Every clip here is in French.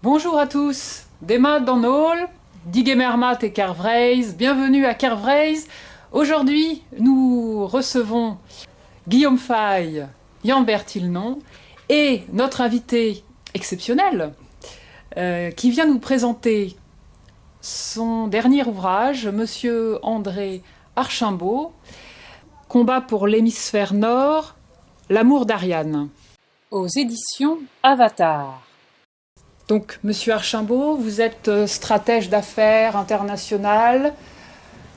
Bonjour à tous, Demat dans Nol, Digemermat et Kervreis, bienvenue à Kervreis. Aujourd'hui, nous recevons Guillaume Faye, Jan-Bert Hilnon et notre invité exceptionnel qui vient nous présenter son dernier ouvrage, Monsieur André Archambault, Combat pour l'hémisphère nord, l'amour d'Ariane, aux éditions Avatar. Donc, Monsieur Archambault, vous êtes stratège d'affaires international,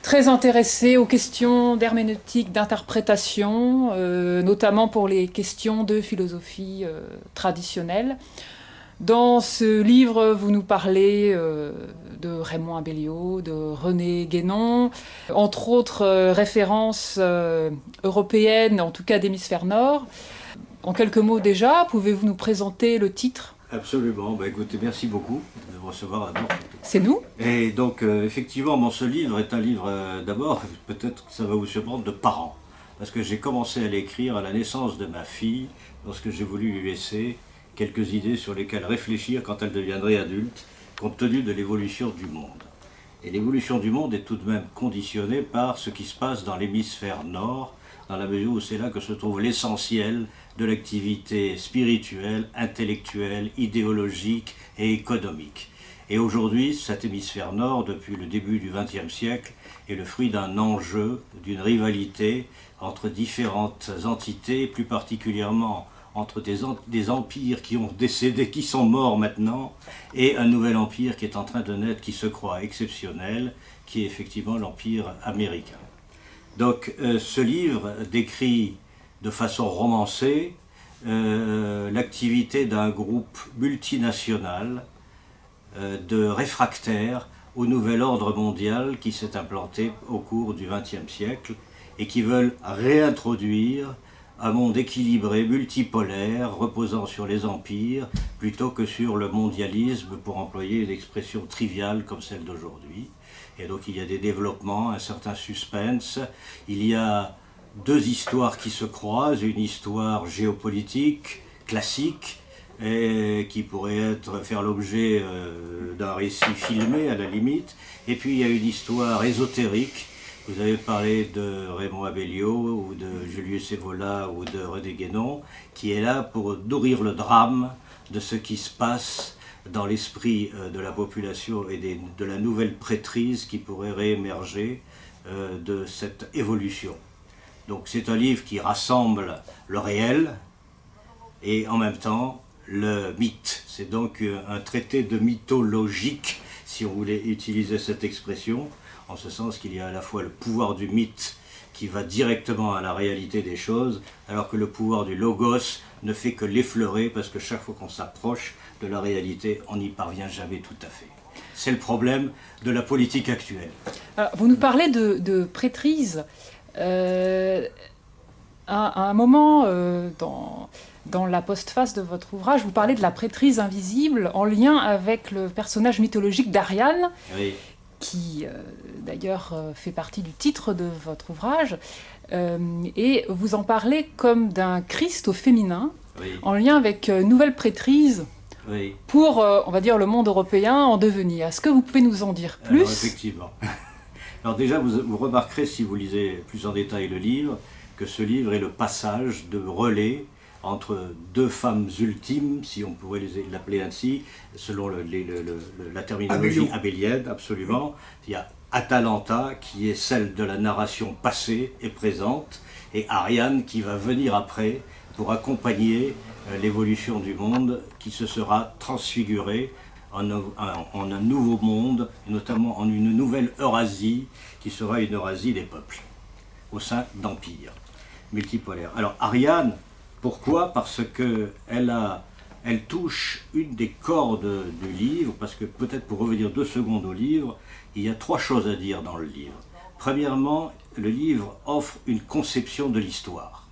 très intéressé aux questions d'herméneutique, d'interprétation, notamment pour les questions de philosophie traditionnelle. Dans ce livre, vous nous parlez de Raymond Abellio, de René Guénon, entre autres références européennes, en tout cas d'hémisphère nord. En quelques mots déjà, pouvez-vous nous présenter le titre ? Absolument, écoutez, merci beaucoup de me recevoir d'abord. C'est nous. Et donc, effectivement, ce livre est un livre, d'abord, peut-être que ça va vous surprendre, de parents. Parce que j'ai commencé à l'écrire à la naissance de ma fille, lorsque j'ai voulu lui laisser quelques idées sur lesquelles réfléchir quand elle deviendrait adulte, compte tenu de l'évolution du monde. Et l'évolution du monde est tout de même conditionnée par ce qui se passe dans l'hémisphère nord, dans la mesure où c'est là que se trouve l'essentiel de l'activité spirituelle, intellectuelle, idéologique et économique. Et aujourd'hui, cet hémisphère nord, depuis le début du XXe siècle, est le fruit d'un enjeu, d'une rivalité entre différentes entités, plus particulièrement entre des empires qui ont décédé, qui sont morts maintenant, et un nouvel empire qui est en train de naître, qui se croit exceptionnel, qui est effectivement l'empire américain. Donc ce livre décrit de façon romancée l'activité d'un groupe multinational de réfractaires au nouvel ordre mondial qui s'est implanté au cours du XXe siècle et qui veulent réintroduire un monde équilibré, multipolaire, reposant sur les empires plutôt que sur le mondialisme, pour employer une expression triviale comme celle d'aujourd'hui. Et donc il y a des développements, un certain suspense. Il y a deux histoires qui se croisent, une histoire géopolitique, classique, et qui pourrait faire l'objet d'un récit filmé à la limite. Et puis il y a une histoire ésotérique. Vous avez parlé de Raymond Abellio, ou de Julius Evola, ou de René Guénon, qui est là pour nourrir le drame de ce qui se passe dans l'esprit de la population et de la nouvelle prêtrise qui pourrait réémerger de cette évolution. Donc c'est un livre qui rassemble le réel et en même temps le mythe. C'est donc un traité de mythologique, si on voulait utiliser cette expression, en ce sens qu'il y a à la fois le pouvoir du mythe qui va directement à la réalité des choses, alors que le pouvoir du logos ne fait que l'effleurer, parce que chaque fois qu'on s'approche de la réalité, on n'y parvient jamais tout à fait. C'est le problème de la politique actuelle. Alors, vous nous parlez de prêtrise. À un moment, dans la postface de votre ouvrage, vous parlez de la prêtrise invisible en lien avec le personnage mythologique d'Ariane, Oui. qui d'ailleurs fait partie du titre de votre ouvrage, et vous en parlez comme d'un Christ au féminin, Oui. en lien avec nouvelle prêtrise Oui. pour, on va dire, le monde européen en devenir. Est-ce que vous pouvez nous en dire plus ? Alors, effectivement. Alors déjà, vous remarquerez, si vous lisez plus en détail le livre, que ce livre est le passage de relais entre deux femmes ultimes, si on pourrait l'appeler ainsi, selon la terminologie abélienne, absolument. Il y a Atalanta, qui est celle de la narration passée et présente, et Ariane, qui va venir après pour accompagner l'évolution du monde, qui se sera transfiguré en un nouveau monde, et notamment en une nouvelle Eurasie, qui sera une Eurasie des peuples, au sein d'empires multipolaires. Alors Ariane, pourquoi ? Parce qu'elle touche une des cordes du livre, parce que peut-être pour revenir 2 secondes au livre, il y a 3 choses à dire dans le livre. Premièrement, le livre offre une conception de l'histoire.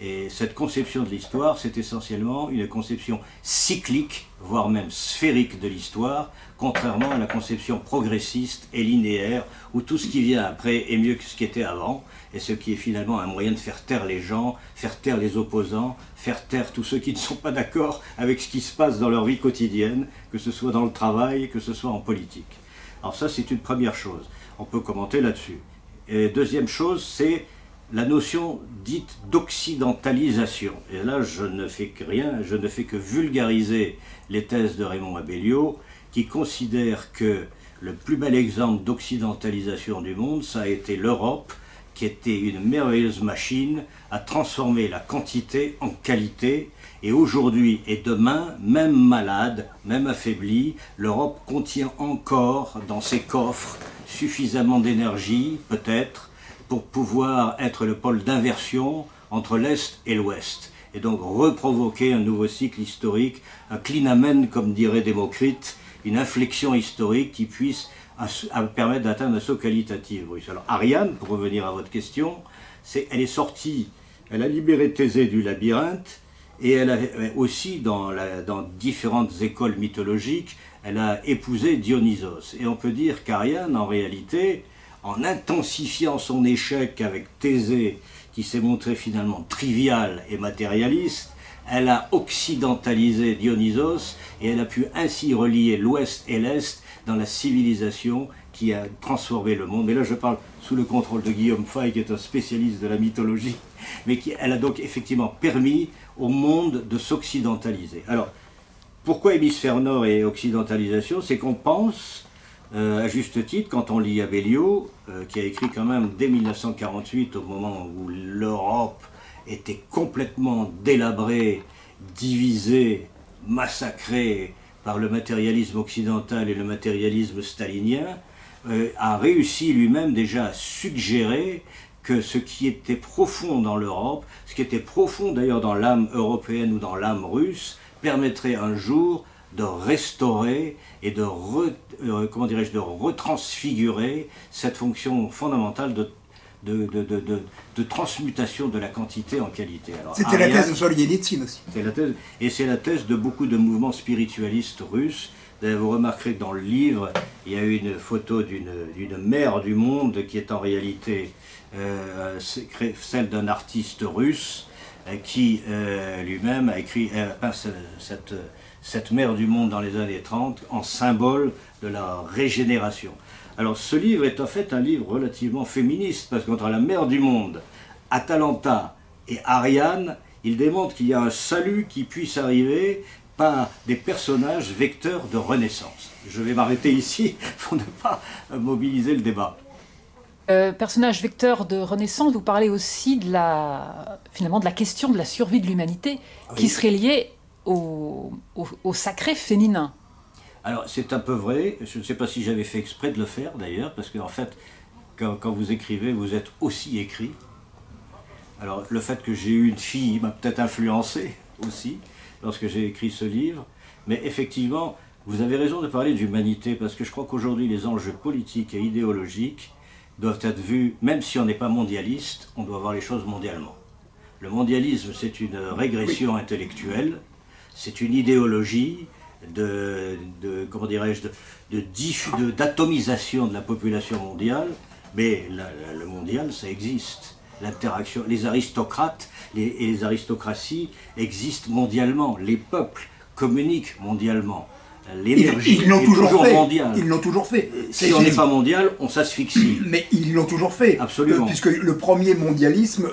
Et cette conception de l'histoire, c'est essentiellement une conception cyclique, voire même sphérique de l'histoire, contrairement à la conception progressiste et linéaire, où tout ce qui vient après est mieux que ce qui était avant, et ce qui est finalement un moyen de faire taire les gens, faire taire les opposants, faire taire tous ceux qui ne sont pas d'accord avec ce qui se passe dans leur vie quotidienne, que ce soit dans le travail, que ce soit en politique. Alors ça, c'est une première chose. On peut commenter là-dessus. Et deuxième chose, c'est la notion dite d'occidentalisation. Et là, je ne fais que vulgariser les thèses de Raymond Abellio, qui considère que le plus bel exemple d'occidentalisation du monde, ça a été l'Europe, qui était une merveilleuse machine à transformer la quantité en qualité. Et aujourd'hui et demain, même malade, même affaiblie, l'Europe contient encore dans ses coffres suffisamment d'énergie, peut-être, pour pouvoir être le pôle d'inversion entre l'Est et l'Ouest, et donc reprovoquer un nouveau cycle historique, un clinamen, comme dirait Démocrite, une inflexion historique qui puisse permettre d'atteindre un saut qualitatif. Alors Ariane, pour revenir à votre question, elle est sortie, elle a libéré Thésée du labyrinthe, et elle a aussi, dans différentes écoles mythologiques, elle a épousé Dionysos. Et on peut dire qu'Ariane, en réalité, en intensifiant son échec avec Thésée, qui s'est montré finalement trivial et matérialiste, elle a occidentalisé Dionysos et elle a pu ainsi relier l'Ouest et l'Est dans la civilisation qui a transformé le monde. Et là, je parle sous le contrôle de Guillaume Fay, qui est un spécialiste de la mythologie, mais elle a donc effectivement permis au monde de s'occidentaliser. Alors, pourquoi hémisphère nord et occidentalisation? C'est qu'on pense, à juste titre, quand on lit Abellio, qui a écrit quand même dès 1948, au moment où l'Europe était complètement délabrée, divisée, massacrée par le matérialisme occidental et le matérialisme stalinien, a réussi lui-même déjà à suggérer que ce qui était profond dans l'Europe, ce qui était profond d'ailleurs dans l'âme européenne ou dans l'âme russe, permettrait un jour de restaurer et de retransfigurer cette fonction fondamentale de transmutation de la quantité en qualité. C'était la thèse de Solzhenitsyn aussi. C'est la thèse de beaucoup de mouvements spiritualistes russes. Vous remarquerez que dans le livre, il y a une photo d'une mère du monde qui est en réalité celle d'un artiste russe qui lui-même a peint cette mère du monde dans les années 30 en symbole de la régénération. Alors ce livre est en fait un livre relativement féministe, parce qu'entre la mère du monde, Atalanta et Ariane, il démontre qu'il y a un salut qui puisse arriver par des personnages vecteurs de renaissance. Je vais m'arrêter ici pour ne pas mobiliser le débat. Personnage vecteur de renaissance, vous parlez aussi finalement de la question de la survie de l'humanité, oui, qui serait liée au sacré féminin. Alors c'est un peu vrai, je ne sais pas si j'avais fait exprès de le faire d'ailleurs, parce qu'en fait, quand vous écrivez, vous êtes aussi écrit. Alors le fait que j'ai eu une fille m'a peut-être influencé aussi, lorsque j'ai écrit ce livre, mais effectivement, vous avez raison de parler d'humanité, parce que je crois qu'aujourd'hui les enjeux politiques et idéologiques doivent être vus, même si on n'est pas mondialiste, on doit voir les choses mondialement. Le mondialisme, c'est une régression intellectuelle, c'est une idéologie d'atomisation de la population mondiale, mais le mondial, ça existe. L'interaction, les aristocrates et les aristocraties existent mondialement, les peuples communiquent mondialement. L'énergie est toujours mondiale. Ils l'ont toujours fait. Si on n'est pas mondial, on s'asphyxie. Mais ils l'ont toujours fait. Absolument. Puisque le premier mondialisme,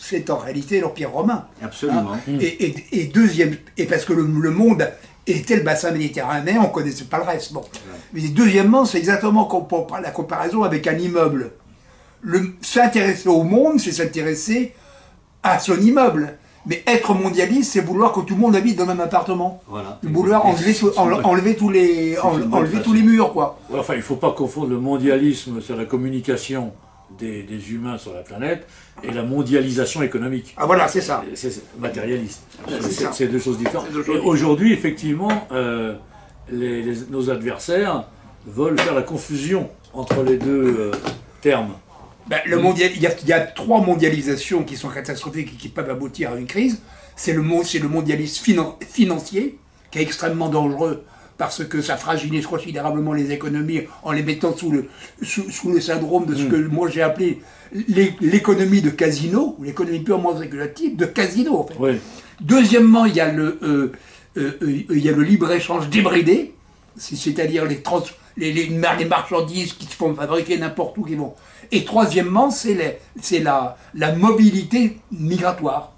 c'est en réalité l'Empire romain. Absolument. Hein. Et parce que le monde était le bassin méditerranéen, on ne connaissait pas le reste. Bon. Mais deuxièmement, c'est exactement la comparaison avec un immeuble. S'intéresser au monde, c'est s'intéresser à son immeuble. Mais être mondialiste, c'est vouloir que tout le monde habite dans le même appartement. Voilà. Vouloir enlever tous les murs, quoi. Ouais, enfin, il ne faut pas confondre le mondialisme, c'est la communication des humains sur la planète, et la mondialisation économique. Ah voilà, c'est ça. C'est matérialiste. C'est c'est deux choses différentes. Et aujourd'hui, effectivement, nos adversaires veulent faire la confusion entre les deux termes. Ben, il y a trois mondialisations qui sont catastrophiques et qui peuvent aboutir à une crise. C'est le mondialisme financier, qui est extrêmement dangereux parce que ça fragilise considérablement les économies en les mettant sous le syndrome de ce que moi j'ai appelé l'économie de casino, ou l'économie purement spéculative de casino en fait. Oui. Deuxièmement, il y a le libre-échange débridé, c'est-à-dire les marchandises qui se font fabriquer n'importe où qui vont. Et troisièmement, c'est la mobilité migratoire.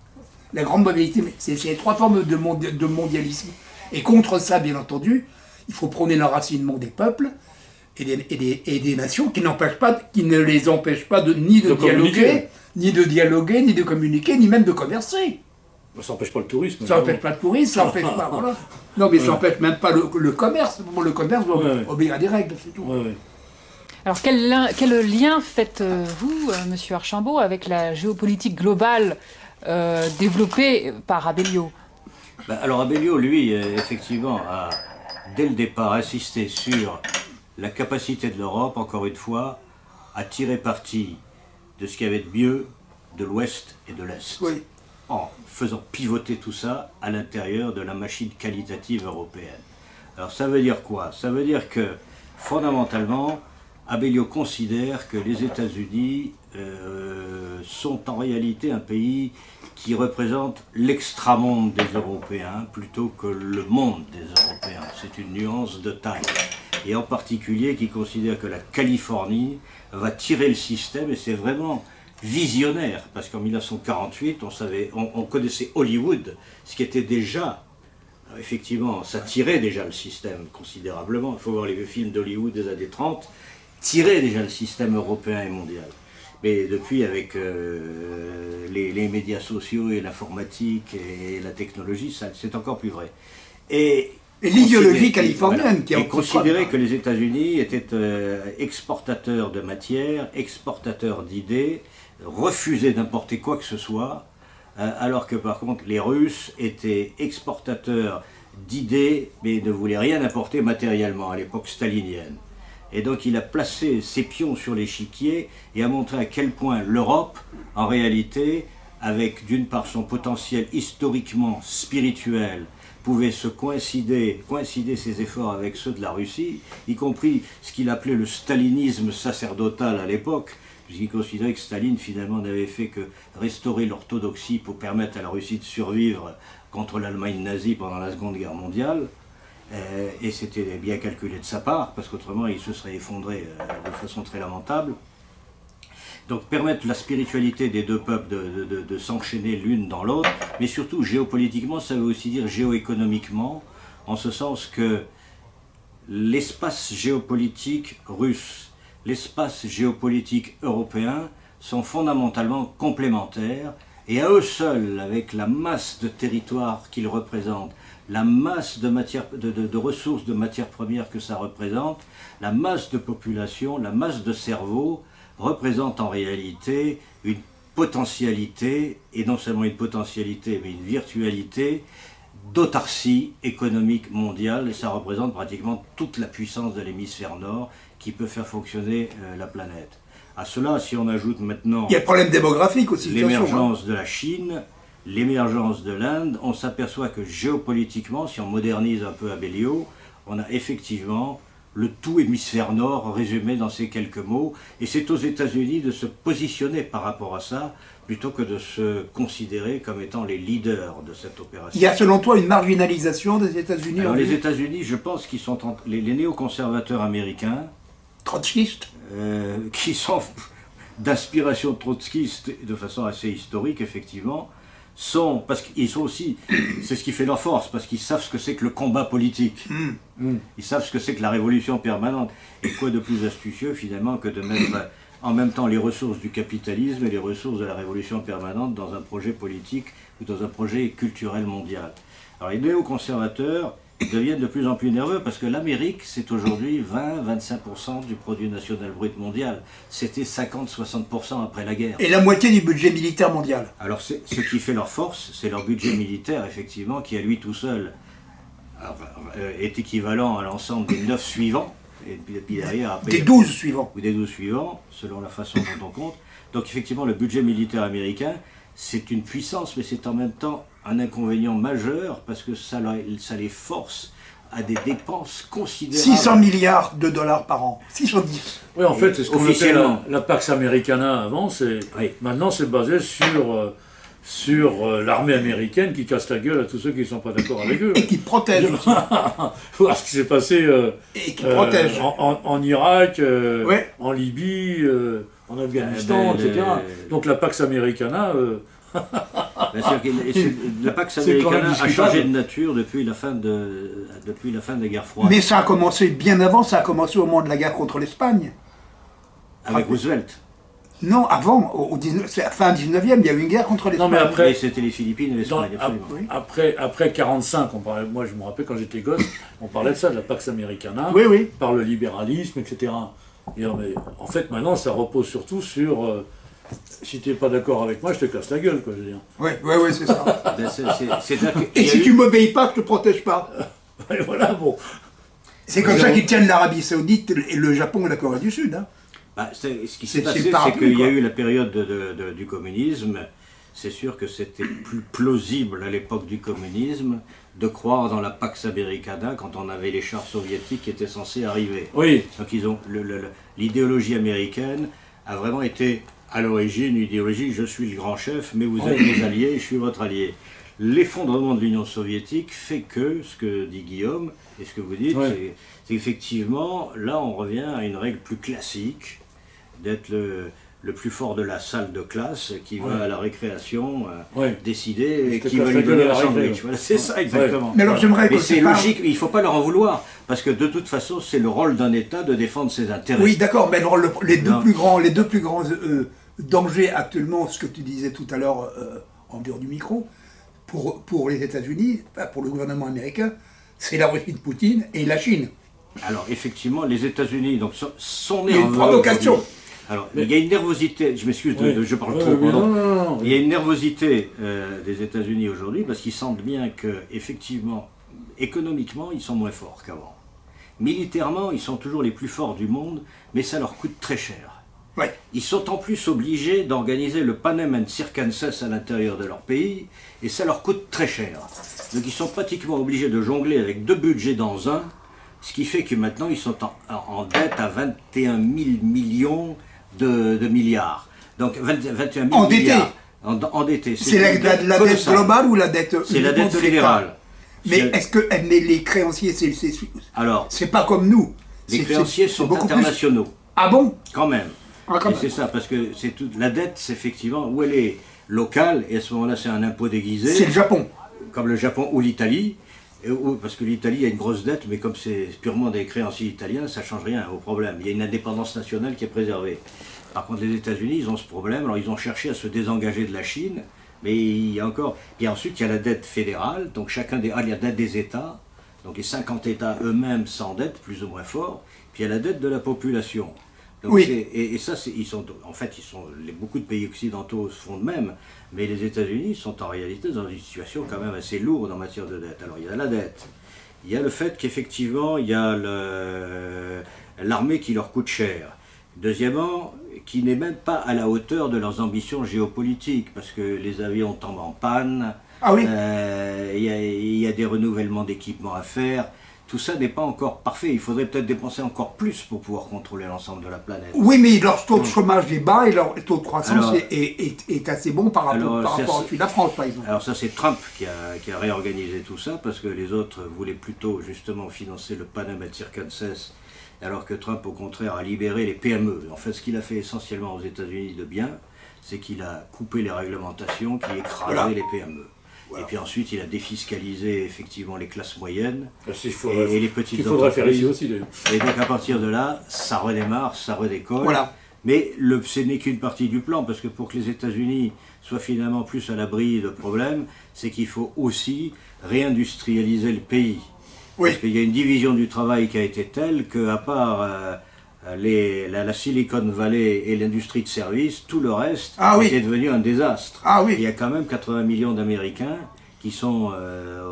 La grande mobilité, c'est les trois formes de mondialisme. Et contre ça, bien entendu, il faut prôner l'enracinement des peuples et des nations qui ne les empêchent pas ni de dialoguer, ni de communiquer, ni même de commercer. Ça n'empêche pas le tourisme. Ça n'empêche pas le tourisme, ça n'empêche pas. Voilà. Non, mais ça n'empêche même pas le commerce. Bon, le commerce doit obéir à des règles, c'est tout. Alors, quel lien faites-vous, monsieur Archambault, avec la géopolitique globale développée par Abellio? Alors Abellio, lui, effectivement, a dès le départ insisté sur la capacité de l'Europe, encore une fois, à tirer parti de ce qu'il y avait de mieux de l'Ouest et de l'Est, en faisant pivoter tout ça à l'intérieur de la machine qualitative européenne. Alors ça veut dire quoi? Ça veut dire que, fondamentalement, Abellio considère que les États-Unis sont en réalité un pays qui représente l'extramonde des Européens plutôt que le monde des Européens. C'est une nuance de taille. Et en particulier qui considère que la Californie va tirer le système, et c'est vraiment visionnaire, parce qu'en 1948, on connaissait Hollywood, ce qui était déjà, effectivement, ça tirait déjà le système considérablement. Il faut voir les vieux films d'Hollywood des années 30, tirait déjà le système européen et mondial. Mais depuis, avec les médias sociaux et l'informatique et la technologie, c'est encore plus vrai. Et l'idéologie californienne qui a considéré que les États-Unis étaient exportateurs de matière, exportateurs d'idées, refusaient d'importer quoi que ce soit, alors que par contre les Russes étaient exportateurs d'idées, mais ne voulaient rien importer matériellement à l'époque stalinienne. Et donc il a placé ses pions sur l'échiquier et a montré à quel point l'Europe, en réalité, avec d'une part son potentiel historiquement spirituel, pouvait se coïncider ses efforts avec ceux de la Russie, y compris ce qu'il appelait le stalinisme sacerdotal à l'époque, puisqu'il considérait que Staline finalement n'avait fait que restaurer l'orthodoxie pour permettre à la Russie de survivre contre l'Allemagne nazie pendant la Seconde Guerre mondiale. Et c'était bien calculé de sa part, parce qu'autrement il se serait effondré de façon très lamentable. Donc permettre la spiritualité des deux peuples de s'enchaîner l'une dans l'autre, mais surtout géopolitiquement, ça veut aussi dire géoéconomiquement, en ce sens que l'espace géopolitique russe, l'espace géopolitique européen sont fondamentalement complémentaires, et à eux seuls, avec la masse de territoire qu'ils représentent, la masse de ressources de matières premières que ça représente, la masse de population, la masse de cerveau, représente en réalité une potentialité, et non seulement une potentialité, mais une virtualité d'autarcie économique mondiale, et ça représente pratiquement toute la puissance de l'hémisphère nord qui peut faire fonctionner la planète. À cela, si on ajoute maintenant... Il y a le problème démographique aussi. L'émergence de la Chine, l'émergence de l'Inde, on s'aperçoit que géopolitiquement, si on modernise un peu Abellio, on a effectivement le tout hémisphère nord résumé dans ces quelques mots, et c'est aux États-Unis de se positionner par rapport à ça, plutôt que de se considérer comme étant les leaders de cette opération. Il y a selon toi une marginalisation des États-Unis? Alors les États-Unis, je pense qu'ils sont les néoconservateurs américains, trotskistes, qui sont d'inspiration trotskiste de façon assez historique, effectivement, parce qu'ils sont aussi, c'est ce qui fait leur force, parce qu'ils savent ce que c'est que le combat politique. Ils savent ce que c'est que la révolution permanente. Et quoi de plus astucieux, finalement, que de mettre en même temps les ressources du capitalisme et les ressources de la révolution permanente dans un projet politique ou dans un projet culturel mondial. Alors les néoconservateurs deviennent de plus en plus nerveux, parce que l'Amérique, c'est aujourd'hui 20-25% du produit national brut mondial. C'était 50-60% après la guerre. Et la moitié du budget militaire mondial. Alors ce qui fait leur force, c'est leur budget militaire, effectivement, qui à lui tout seul est équivalent à l'ensemble des 9 suivants. Et puis derrière, après, Des 12 suivants. ou des 12 suivants, selon la façon dont on compte. Donc effectivement, le budget militaire américain, c'est une puissance, mais c'est en même temps un inconvénient majeur, parce que ça les force à des dépenses considérables. 600 milliards de dollars par an. 610. Oui, en fait, c'est ce qu'on appelle Officiellement. la Pax Americana avant. Oui. Maintenant, c'est basé sur l'armée américaine qui casse la gueule à tous ceux qui ne sont pas d'accord avec eux. Et qui protège aussi. Voir ce qui s'est passé Et qui protège. en Irak, Ouais. en Libye, en Afghanistan, etc. Donc la Pax Americana, Bien sûr la Pax C'est quand même Americana a discutable. changé de nature depuis la fin de la guerre froide. Mais ça a commencé bien avant, ça a commencé au moment de la guerre contre l'Espagne. Avec Roosevelt. Non, avant, c'est la fin 19e, il y a eu une guerre contre l'Espagne. Non, mais après- Et c'était les Philippines et dans- l'Espagne, absolument. oui. après 45, on parlait, moi je me rappelle quand j'étais gosse, on parlait de ça, de la Pax Americana, Oui, oui. par le libéralisme, etc. Et mais en fait, maintenant, ça repose surtout sur si tu n'es pas d'accord avec moi, je te casse la gueule, quoi, je veux dire. Oui, oui, oui, c'est ça. Ben, c'est-à-dire qu'il Et y a si eu- tu m'obéis pas, je te protège pas. Et voilà, bon. C'est comme ça qu'ils tiennent l'Arabie Saoudite et le Japon et la Corée du Sud. Hein. Ce qui C'est s'est passé, le c'est parapluie, qu'il y a quoi. eu la période du communisme. C'est sûr que c'était plus plausible à l'époque du communisme de croire dans la Pax Americana quand on avait les chars soviétiques qui étaient censés arriver. Oui, Donc ils ont l'idéologie américaine a vraiment été à l'origine une idéologie je suis le grand chef, mais vous êtes mes alliés, je suis votre allié. L'effondrement de l'Union soviétique fait que, ce que dit Guillaume, et ce que vous dites, Ouais. c'est effectivement, là on revient à une règle plus classique, d'être le plus fort de la salle de classe, qui va Ouais. à la récréation Ouais. décider et te qui casse va la lui gueule donner à un la récré. sandwich. Voilà, c'est ça exactement. Mais alors j'aimerais Mais qu'on c'est sépare- logique, il ne faut pas leur en vouloir, parce que de toute façon c'est le rôle d'un État de défendre ses intérêts. Oui, d'accord, mais alors les deux Non. plus grands dangers actuellement, ce que tu disais tout à l'heure en dehors du micro, pour les États-Unis, enfin, pour le gouvernement américain, c'est la Russie de Poutine et la Chine. Alors effectivement, les États-Unis donc sont Il y a une nerveux provocation. aujourd'hui. Alors il y a une nervosité. Je m'excuse, Oui. je parle Ouais, trop. mais pardon. non. Il y a une nervosité des États-Unis aujourd'hui parce qu'ils sentent bien que effectivement, économiquement, ils sont moins forts qu'avant. Militairement, ils sont toujours les plus forts du monde, mais ça leur coûte très cher. Ouais. Ils sont en plus obligés d'organiser le Panem and Circenses à l'intérieur de leur pays, et ça leur coûte très cher. Donc ils sont pratiquement obligés de jongler avec deux budgets dans un, ce qui fait que maintenant ils sont en dette à 21 000 millions de milliards. Donc 21 000 Endettés. milliards. Endettés. C'est la une dette colossale. globale ou la dette C'est la uniquement dette de l'État? fédérale. Mais C'est- est-ce que mais les créanciers, Alors, c'est pas comme nous. les C'est- créanciers c'est sont beaucoup plus- internationaux, Ah bon? quand même. Ah, quand Et même. c'est ça, parce que c'est toute la dette, c'est effectivement où elle est locale, et à ce moment-là, c'est un impôt déguisé, C'est le Japon. comme le Japon ou l'Italie, parce que l'Italie a une grosse dette, mais comme c'est purement des créanciers italiens, ça ne change rien au problème. Il y a une indépendance nationale qui est préservée. Par contre, les États-Unis, ils ont ce problème, alors ils ont cherché à se désengager de la Chine, mais il y a encore. Et ensuite, il y a la dette fédérale, donc il y a la dette des États, donc les 50 États eux-mêmes s'endettent plus ou moins fort, puis il y a la dette de la population. Donc Oui. et ça, beaucoup de pays occidentaux se font de même, mais les États-Unis sont en réalité dans une situation quand même assez lourde en matière de dette. Alors il y a la dette, il y a le fait qu'effectivement il y a l'armée qui leur coûte cher. Deuxièmement, qui n'est même pas à la hauteur de leurs ambitions géopolitiques, parce que les avions tombent en panne, Ah oui. il y a des renouvellements d'équipements à faire. Tout ça n'est pas encore parfait. Il faudrait peut-être dépenser encore plus pour pouvoir contrôler l'ensemble de la planète. Oui, mais leur taux de chômage est bas et leur taux de croissance Alors- est assez bon par Alors, rapport à celui de la France, par exemple. Alors ça c'est Trump qui a réorganisé tout ça parce que les autres voulaient plutôt justement financer le Panem et Circenses alors que Trump au contraire a libéré les PME. En fait ce qu'il a fait essentiellement aux États-Unis de bien, c'est qu'il a coupé les réglementations qui écrasaient Voilà. les PME. Et puis ensuite il a défiscalisé effectivement les classes moyennes Et les petites qu'il faudrait faire entreprises. ici aussi, d'ailleurs. Et donc à partir de là, ça redémarre, ça redécolle. Voilà. Mais ce n'est qu'une partie du plan, parce que pour que les États-Unis soient finalement plus à l'abri de problèmes, c'est qu'il faut aussi réindustrialiser le pays. Oui. Parce qu'il y a une division du travail qui a été telle qu'à part la Silicon Valley et l'industrie de services, tout le reste Ah oui. est devenu un désastre. Ah oui. Il y a quand même 80 millions d'Américains qui sont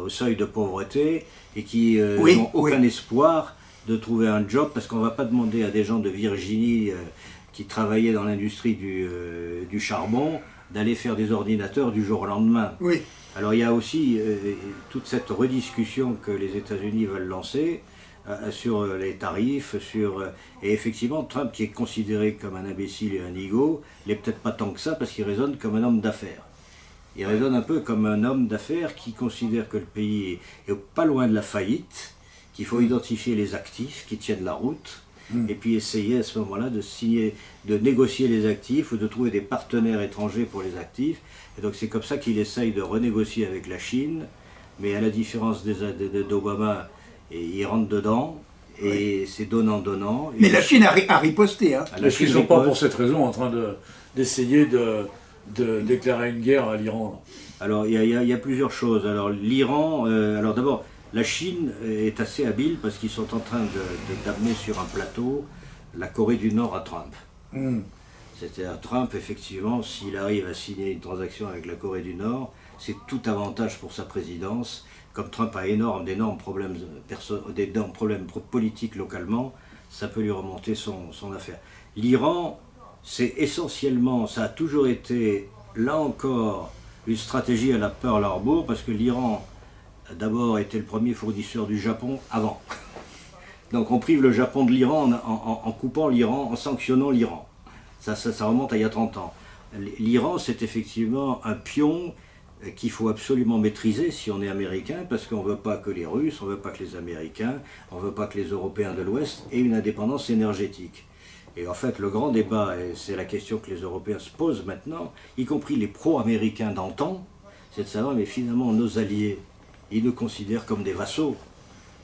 au seuil de pauvreté et qui Oui, n'ont aucun oui. espoir de trouver un job, parce qu'on ne va pas demander à des gens de Virginie qui travaillaient dans l'industrie du charbon d'aller faire des ordinateurs du jour au lendemain. Oui. Alors il y a aussi toute cette rediscussion que les États-Unis veulent lancer sur les tarifs, et effectivement Trump, qui est considéré comme un imbécile et un nigo, n'est peut-être pas tant que ça, parce qu'il raisonne comme un homme d'affaires. Il raisonne un peu comme un homme d'affaires qui considère que le pays est pas loin de la faillite, qu'il faut identifier les actifs qui tiennent la route, et puis essayer à ce moment-là de négocier les actifs ou de trouver des partenaires étrangers pour les actifs. Et donc c'est comme ça qu'il essaye de renégocier avec la Chine, mais à la différence d'Obama, il rentre dedans, et c'est donnant-donnant. Mais la Chine a riposté. Hein. Est-ce qu'ils ne sont pas pour cette raison en train d'essayer de déclarer une guerre à l'Iran? Alors il y a plusieurs choses. Alors l'Iran, alors d'abord, la Chine est assez habile parce qu'ils sont en train d'amener sur un plateau la Corée du Nord à Trump. C'est-à-dire Trump, effectivement, s'il arrive à signer une transaction avec la Corée du Nord, c'est tout avantage pour sa présidence. Comme Trump a d'énormes problèmes politiques localement, ça peut lui remonter son affaire. L'Iran, c'est essentiellement, ça a toujours été, là encore, une stratégie à la Pearl Harbor, parce que l'Iran, d'abord, était le premier fournisseur du Japon avant. Donc on prive le Japon de l'Iran en coupant l'Iran, en sanctionnant l'Iran. Ça remonte à il y a 30 ans. L'Iran, c'est effectivement un pion qu'il faut absolument maîtriser si on est américain, parce qu'on ne veut pas que les Russes, on ne veut pas que les Américains, on ne veut pas que les Européens de l'Ouest aient une indépendance énergétique. Et en fait, le grand débat, et c'est la question que les Européens se posent maintenant, y compris les pro-américains d'antan, c'est de savoir, mais finalement, nos alliés, ils nous considèrent comme des vassaux,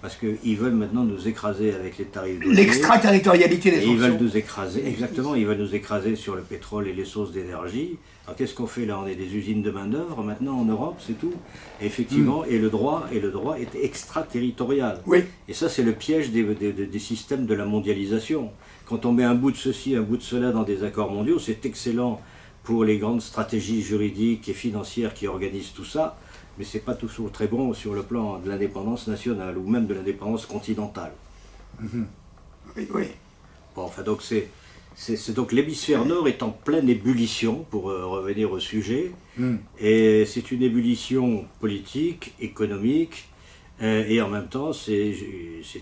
parce qu'ils veulent maintenant nous écraser avec les tarifs de l'extraterritorialité des sanctions. Ils veulent nous écraser, exactement, ils veulent nous écraser sur le pétrole et les sources d'énergie. Alors qu'est-ce qu'on fait là? On est des usines de main-d'œuvre maintenant en Europe, c'est tout. Et effectivement, et le droit est extraterritorial. Oui. Et ça, c'est le piège des systèmes de la mondialisation. Quand on met un bout de ceci, un bout de cela dans des accords mondiaux, c'est excellent pour les grandes stratégies juridiques et financières qui organisent tout ça, mais c'est pas toujours très bon sur le plan de l'indépendance nationale ou même de l'indépendance continentale. Oui, oui. Bon, enfin, donc donc l'hémisphère nord est en pleine ébullition, pour revenir au sujet, et c'est une ébullition politique, économique, et en même temps c'est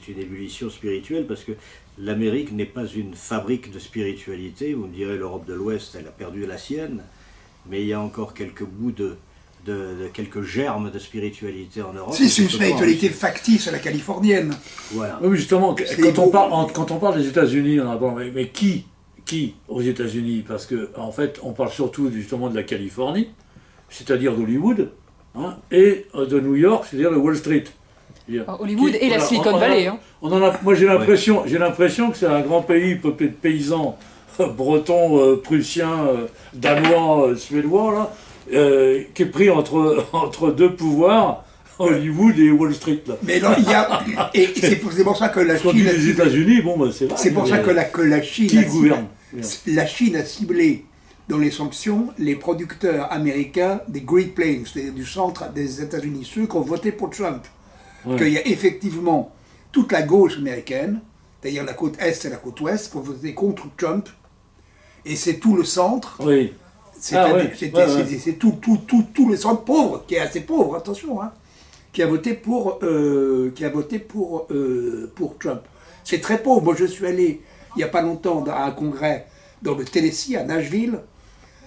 une ébullition spirituelle, parce que l'Amérique n'est pas une fabrique de spiritualité. Vous me direz, l'Europe de l'Ouest, elle a perdu la sienne, mais il y a encore quelques bouts quelques germes de spiritualité en Europe. Si, c'est une spiritualité factice à la californienne. Voilà. Oui, justement, quand on parle des États-Unis, mais qui aux États-Unis? Parce qu'en fait, on parle surtout justement de la Californie, c'est-à-dire d'Hollywood, hein, et de New York, c'est-à-dire de Wall Street. Hollywood et la Silicon Valley. Hein. Moi, j'ai l'impression que c'est un grand pays peuplé de paysans bretons, prussiens, danois, suédois, là, qui est pris entre deux pouvoirs, Hollywood et Wall Street. Là. Mais non, c'est pour ça que la Chine. Les États-Unis, bon, c'est vrai. C'est pour ça que la Chine. Qui gouverne? La Chine a ciblé dans les sanctions les producteurs américains des Great Plains, c'est-à-dire du centre des États-Unis, ceux qui ont voté pour Trump. Ouais. Qu'il y a effectivement toute la gauche américaine, c'est-à-dire la côte est et la côte ouest, qui ont voté contre Trump, et c'est tout le centre. Oui. C'est tout le centre pauvre, qui est assez pauvre, attention, hein, qui a voté pour Trump. C'est très pauvre. Moi, je suis allé il n'y a pas longtemps à un congrès dans le Tennessee, à Nashville.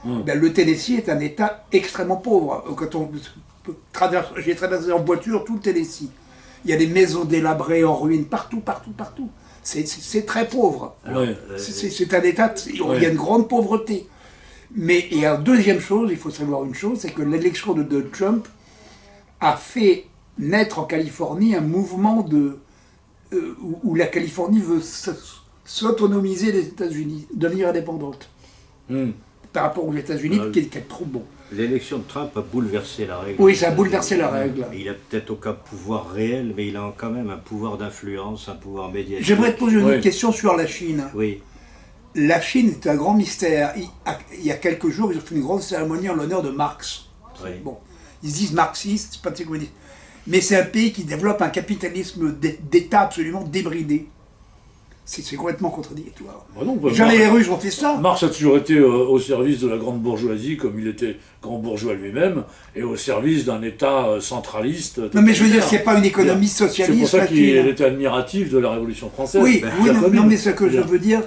Ben, le Tennessee est un État extrêmement pauvre. Quand j'ai traversé en voiture tout le Tennessee. Il y a des maisons délabrées en ruine partout. C'est très pauvre. C'est un État, il y a une grande pauvreté. Mais il y a une deuxième chose, il faut savoir une chose, c'est que l'élection de Trump a fait naître en Californie un mouvement où la Californie veut s'autonomiser des États-Unis, devenir indépendante. Par rapport aux États-Unis, qui est trop bon. L'élection de Trump a bouleversé la règle. Oui, ça a bouleversé la règle. Il n'a peut-être aucun pouvoir réel, mais il a quand même un pouvoir d'influence, un pouvoir médiatique. J'aimerais te poser une question sur la Chine. Oui. La Chine est un grand mystère. Il y a quelques jours, ils ont fait une grande cérémonie en l'honneur de Marx. Oui. Bon, ils se disent marxistes, c'est pas de communistes. Mais c'est un pays qui développe un capitalisme d'État absolument débridé. C'est complètement contradictoire. Bah non, bah, Jamais les Russes ont fait ça. Marx a toujours été au service de la grande bourgeoisie, comme il était grand bourgeois lui-même, et au service d'un État centraliste. Non, mais je veux dire, c'est pas une économie socialiste. C'est pour ça qu'il facile. était admiratif de la Révolution française. Oui, oui, non, mais ce que je Bien. veux dire,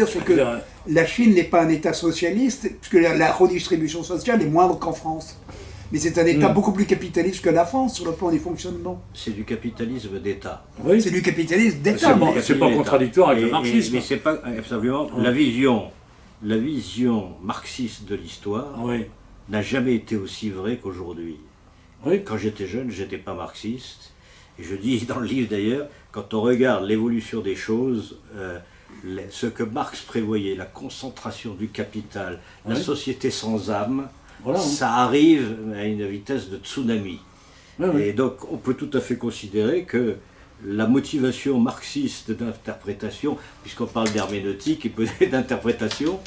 c'est que Bien. la Chine n'est pas un État socialiste, puisque la redistribution sociale est moindre qu'en France. Mais c'est un État beaucoup plus capitaliste que la France sur le plan du fonctionnement. C'est du capitalisme d'État. Oui. C'est du capitalisme d'État. C'est pas contradictoire avec le marxisme. Mais c'est pas absolument la vision marxiste de l'histoire Oui. n'a jamais été aussi vraie qu'aujourd'hui. Oui. Quand j'étais jeune, j'étais pas marxiste. Et je dis dans le livre d'ailleurs, quand on regarde l'évolution des choses, ce que Marx prévoyait, la concentration du capital, la Oui. société sans âme, Voilà, hein. ça arrive à une vitesse de tsunami. Oui, oui. Et donc on peut tout à fait considérer que la motivation marxiste d'interprétation, puisqu'on parle d'herméneutique et peut-être d'interprétation,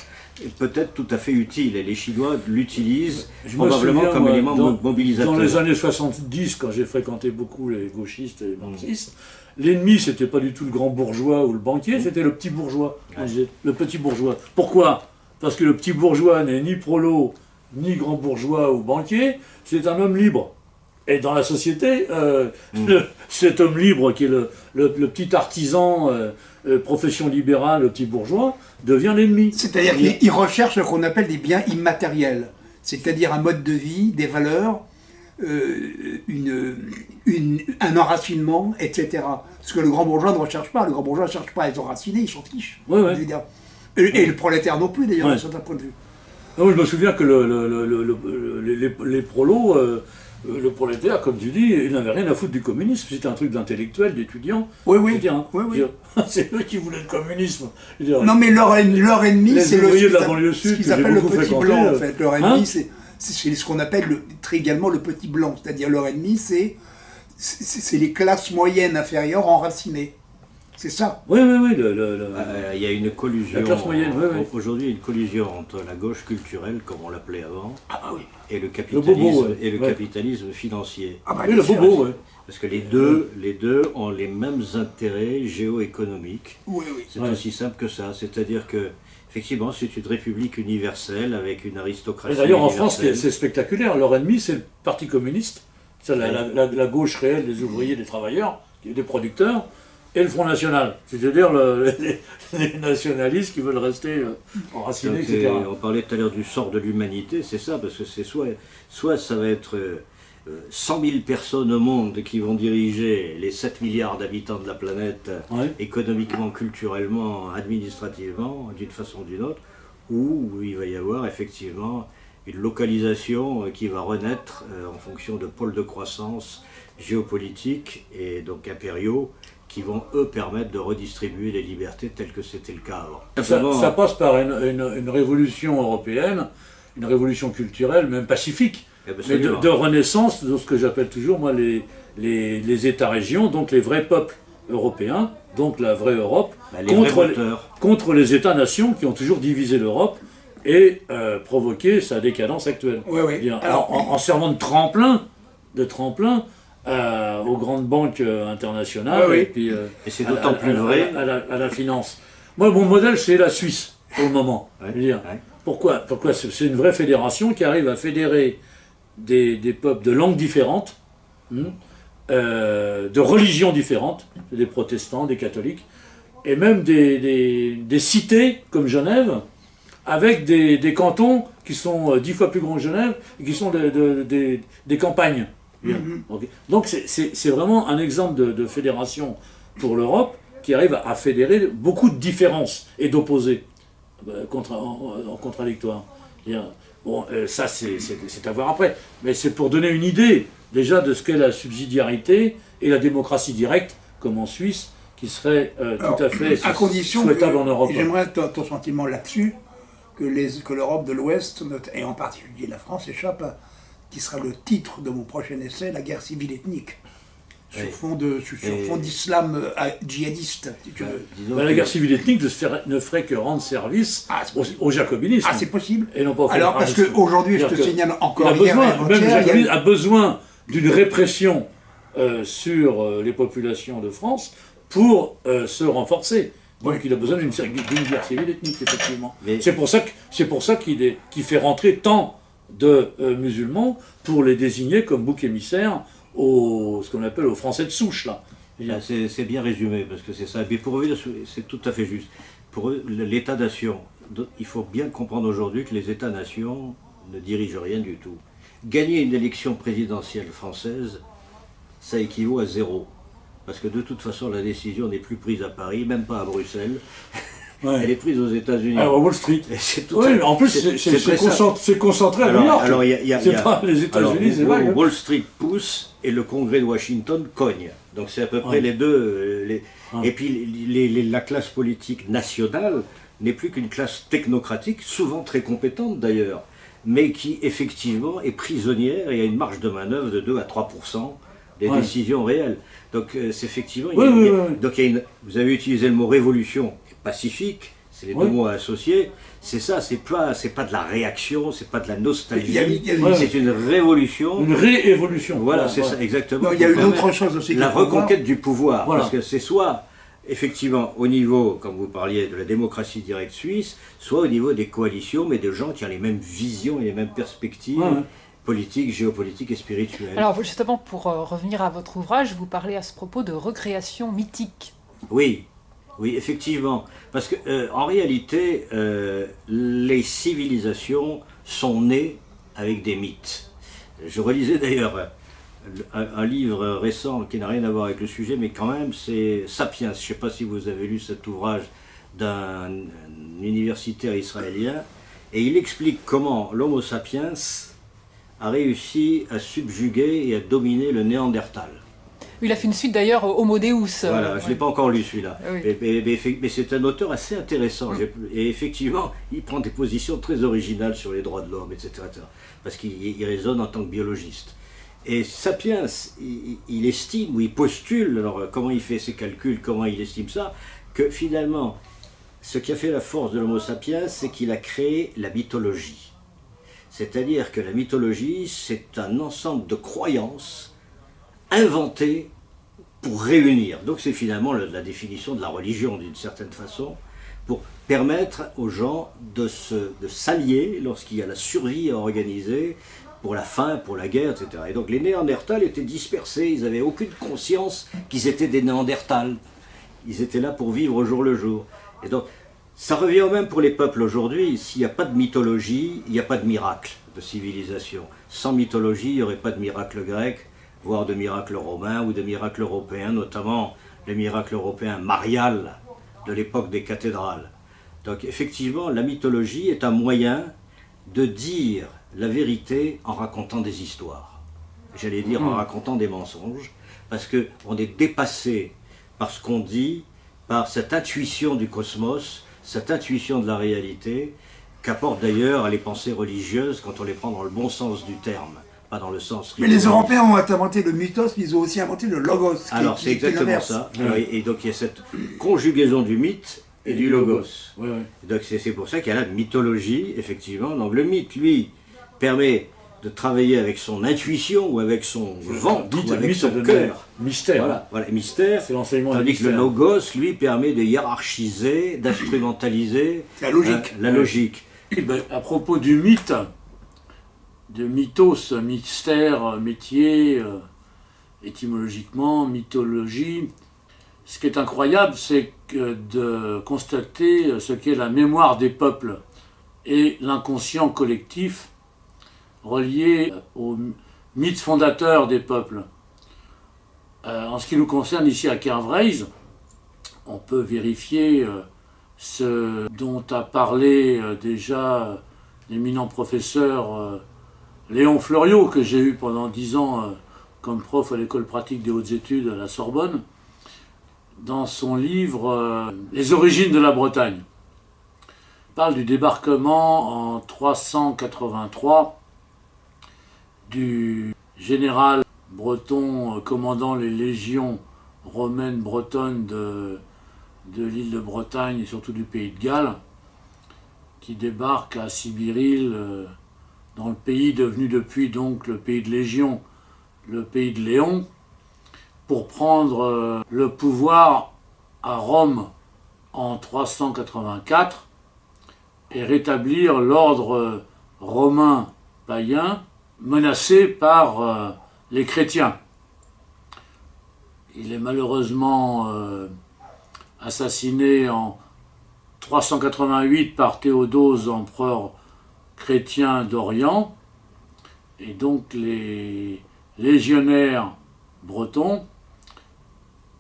est peut-être tout à fait utile. Et les Chinois l'utilisent Je me probablement souviens, comme moi, élément mobilisateur. Dans les années 70, quand j'ai fréquenté beaucoup les gauchistes et les marxistes, l'ennemi, c'était pas du tout le grand bourgeois ou le banquier, c'était le petit bourgeois. On disait, le petit bourgeois. Pourquoi? Parce que le petit bourgeois n'est ni prolo, ni grand bourgeois ou banquier, c'est un homme libre. Et dans la société, cet homme libre qui est le petit artisan, profession libérale, le petit bourgeois, devient l'ennemi. C'est-à-dire qu'ils recherchent ce qu'on appelle des biens immatériels, c'est-à-dire un mode de vie, des valeurs, un enracinement, etc. Ce que le grand bourgeois ne recherche pas. Le grand bourgeois ne cherche pas à être enraciné, il s'en fiche. Ouais, ouais. Je veux dire. Et le prolétaire non plus, d'ailleurs, Ouais. d'un certain point de vue. Ah oui, je me souviens que les prolos, le prolétaire, comme tu dis, il n'avait rien à foutre du communisme. C'était un truc d'intellectuel, d'étudiant. Oui, oui. Je veux dire, hein. Oui, oui. Je veux dire, c'est eux qui voulaient le communisme. Je veux dire, Non, mais leur ennemi, Les c'est ouvriers de la ce banlieue ce sud qu'ils que j'ai appellent le beaucoup petit fréquenté, blanc, en fait. Leur ennemi, hein c'est ce qu'on appelle très également le petit blanc. C'est-à-dire leur ennemi, c'est les classes moyennes inférieures enracinées. C'est ça. Oui, oui, oui. Il y a une collusion. La classe moyenne, oui, oui. Aujourd'hui, il y a une collusion entre la gauche culturelle, comme on l'appelait avant, Oui. et le bobo, capitalisme, ouais. et le Ouais. capitalisme financier. Ah bah, Oui, bien le sûr. bobo, oui. Parce que les deux ont les mêmes intérêts géoéconomiques. Oui, oui. C'est Ouais. aussi simple que ça. C'est-à-dire que, effectivement, c'est une république universelle avec une aristocratie. Et d'ailleurs, en France, universelle. c'est spectaculaire. Leur ennemi, c'est le Parti communiste. C'est la gauche réelle des ouvriers, des travailleurs, des producteurs, et le Front National. C'est-à-dire les nationalistes qui veulent rester enracinés, Donc, etc. on parlait tout à l'heure du sort de l'humanité, c'est ça, parce que c'est soit ça va être 100 000 personnes au monde qui vont diriger les 7 milliards d'habitants de la planète, Ouais. économiquement, culturellement, administrativement, d'une façon ou d'une autre, ou il va y avoir effectivement une localisation qui va renaître en fonction de pôles de croissance géopolitiques et donc impériaux, qui vont, eux, permettre de redistribuer les libertés telles que c'était le cas avant. Ça passe par une révolution européenne, une révolution culturelle, même pacifique, mais Absolument. de renaissance de ce que j'appelle toujours, moi, les États-régions, donc les vrais peuples européens, donc la vraie Europe, Bah, les vrais moteurs. contre les États-nations qui ont toujours divisé l'Europe et provoqué sa décadence actuelle. Oui, oui. Bien, Alors, en servant de tremplin aux grandes banques internationales, Oui, oui. et puis Et c'est d'autant plus vrai. à la finance. Moi, mon modèle, c'est la Suisse, pour le moment. Ouais, Je veux dire. ouais. Pourquoi c'est une vraie fédération qui arrive à fédérer des peuples de langues différentes, de religions différentes, des protestants, des catholiques, et même des cités comme Genève, avec des cantons qui sont 10 fois plus grands que Genève, et qui sont des campagnes. Bien. Ok. Donc c'est vraiment un exemple de fédération pour l'Europe qui arrive à fédérer beaucoup de différences et d'opposés en contradictoire. Bien. Bon, ça c'est à voir après, mais c'est pour donner une idée déjà de ce qu'est la subsidiarité et la démocratie directe, comme en Suisse, qui serait tout à fait à condition souhaitable en Europe. et j'aimerais ton sentiment là-dessus, que l'Europe de l'Ouest, et en particulier la France, échappe à, qui sera le titre de mon prochain essai, la guerre civile ethnique, sur Oui. fond d'islam djihadiste, si tu veux. Disons La que- guerre civile ethnique ne ferait que rendre service Ah, c'est possible. au jacobinisme. Ah, c'est possible. Et non pas au Alors, parce fédéralisme. qu'aujourd'hui, je te C'est-à-dire que signale il encore a hier et besoin, même le avant-hier, il y a eu- jacobinisme a besoin d'une répression sur les populations de France pour se renforcer. Donc il a besoin d'une guerre civile ethnique, effectivement. Mais... C'est pour ça qu'il fait rentrer tant de musulmans pour les désigner comme bouc émissaire ce qu'on appelle aux Français de souche, là. C'est bien résumé, parce que c'est ça. Mais pour eux, c'est tout à fait juste. Pour eux, l'État-nation, il faut bien comprendre aujourd'hui que les États-nations ne dirigent rien du tout. Gagner une élection présidentielle française, ça équivaut à 0. Parce que de toute façon, la décision n'est plus prise à Paris, même pas à Bruxelles. Ouais. Elle est prise aux États-Unis. Alors, à Wall Street. Oui, en plus, c'est concentré à New York. Alors, c'est pas les États-Unis, c'est vague. Wall Street pousse et le Congrès de Washington cogne. Donc, c'est à peu près les deux. Et puis, la classe politique nationale n'est plus qu'une classe technocratique, souvent très compétente d'ailleurs, mais qui, effectivement, est prisonnière et a une marge de manœuvre de 2 à 3% des décisions réelles. Donc, c'est effectivement. Donc, vous avez utilisé le mot révolution pacifique, c'est les deux mots associés. C'est ça, c'est pas de la réaction, c'est pas de la nostalgie, c'est une révolution. Une réévolution. Voilà, c'est ça, exactement. Non, il y a une autre chose aussi. La reconquête du pouvoir, parce que c'est soit, effectivement, au niveau, comme vous parliez, de la démocratie directe suisse, soit au niveau des coalitions, mais de gens qui ont les mêmes visions et les mêmes perspectives. Politique, géopolitique et spirituelle. Alors justement, pour revenir à votre ouvrage, vous parlez à ce propos de recréation mythique. Oui, effectivement. Parce que en réalité, les civilisations sont nées avec des mythes. Je relisais d'ailleurs un livre récent qui n'a rien à voir avec le sujet, mais quand même, c'est Sapiens. Je ne sais pas si vous avez lu cet ouvrage d'un universitaire israélien, et il explique comment l'Homo sapiens a réussi à subjuguer et à dominer le Néandertal. Il a fait une suite d'ailleurs au Homo Deus. Voilà, je ne l'ai pas encore lu celui-là. Mais c'est un auteur assez intéressant. Et effectivement, il prend des positions très originales sur les droits de l'homme, etc. Parce qu'il raisonne en tant que biologiste. Et Sapiens, il estime, ou il postule, alors comment il fait ses calculs, comment il estime ça, que finalement, ce qui a fait la force de l'Homo sapiens, c'est qu'il a créé la mythologie. C'est-à-dire que la mythologie, c'est un ensemble de croyances inventées pour réunir. Donc c'est finalement la définition de la religion, d'une certaine façon, pour permettre aux gens de s'allier lorsqu'il y a la survie à organiser, pour la faim, pour la guerre, etc. Et donc les Néandertals étaient dispersés, ils n'avaient aucune conscience qu'ils étaient des Néandertals. Ils étaient là pour vivre au jour le jour. Et donc, ça revient au même pour les peuples aujourd'hui. S'il n'y a pas de mythologie, il n'y a pas de miracle de civilisation. Sans mythologie, il n'y aurait pas de miracle grec, voire de miracle romain ou de miracle européen, notamment le miracle européen marial de l'époque des cathédrales. Donc effectivement, la mythologie est un moyen de dire la vérité en racontant des histoires. J'allais dire en racontant des mensonges, parce qu'on est dépassé par ce qu'on dit, par cette intuition du cosmos, cette intuition de la réalité, qu'apportent d'ailleurs les pensées religieuses quand on les prend dans le bon sens du terme, pas dans le sens... Mais les Européens ont inventé le mythos, mais ils ont aussi inventé le logos. Alors c'est exactement ça. Et donc il y a cette conjugaison du mythe et du logos. Donc c'est pour ça qu'il y a la mythologie, effectivement. Donc le mythe, lui, permet de travailler avec son intuition ou avec son ventre ou avec son cœur. Mystère. Voilà, mystère. C'est l'enseignement Tandis que le logos, lui, permet de hiérarchiser, d'instrumentaliser la logique. Et ben, à propos du mythe, de mythos, mystère, métier, étymologiquement, mythologie, ce qui est incroyable, c'est de constater ce qu'est la mémoire des peuples et l'inconscient collectif relié aux mythes fondateurs des peuples. En ce qui nous concerne ici à Kervreis, on peut vérifier ce dont a parlé déjà l'éminent professeur Léon Fleuriot, que j'ai eu pendant 10 ans comme prof à l'école pratique des hautes études à la Sorbonne, dans son livre Les origines de la Bretagne. Il parle du débarquement en 383 du général breton commandant les légions romaines bretonnes de l'île de Bretagne et surtout du pays de Galles, qui débarque à Sibiril, dans le pays devenu depuis donc le pays de Légion, le pays de Léon, pour prendre le pouvoir à Rome en 384 et rétablir l'ordre romain païen menacé par les chrétiens. Il est malheureusement assassiné en 388 par Théodose, empereur chrétien d'Orient, et donc les légionnaires bretons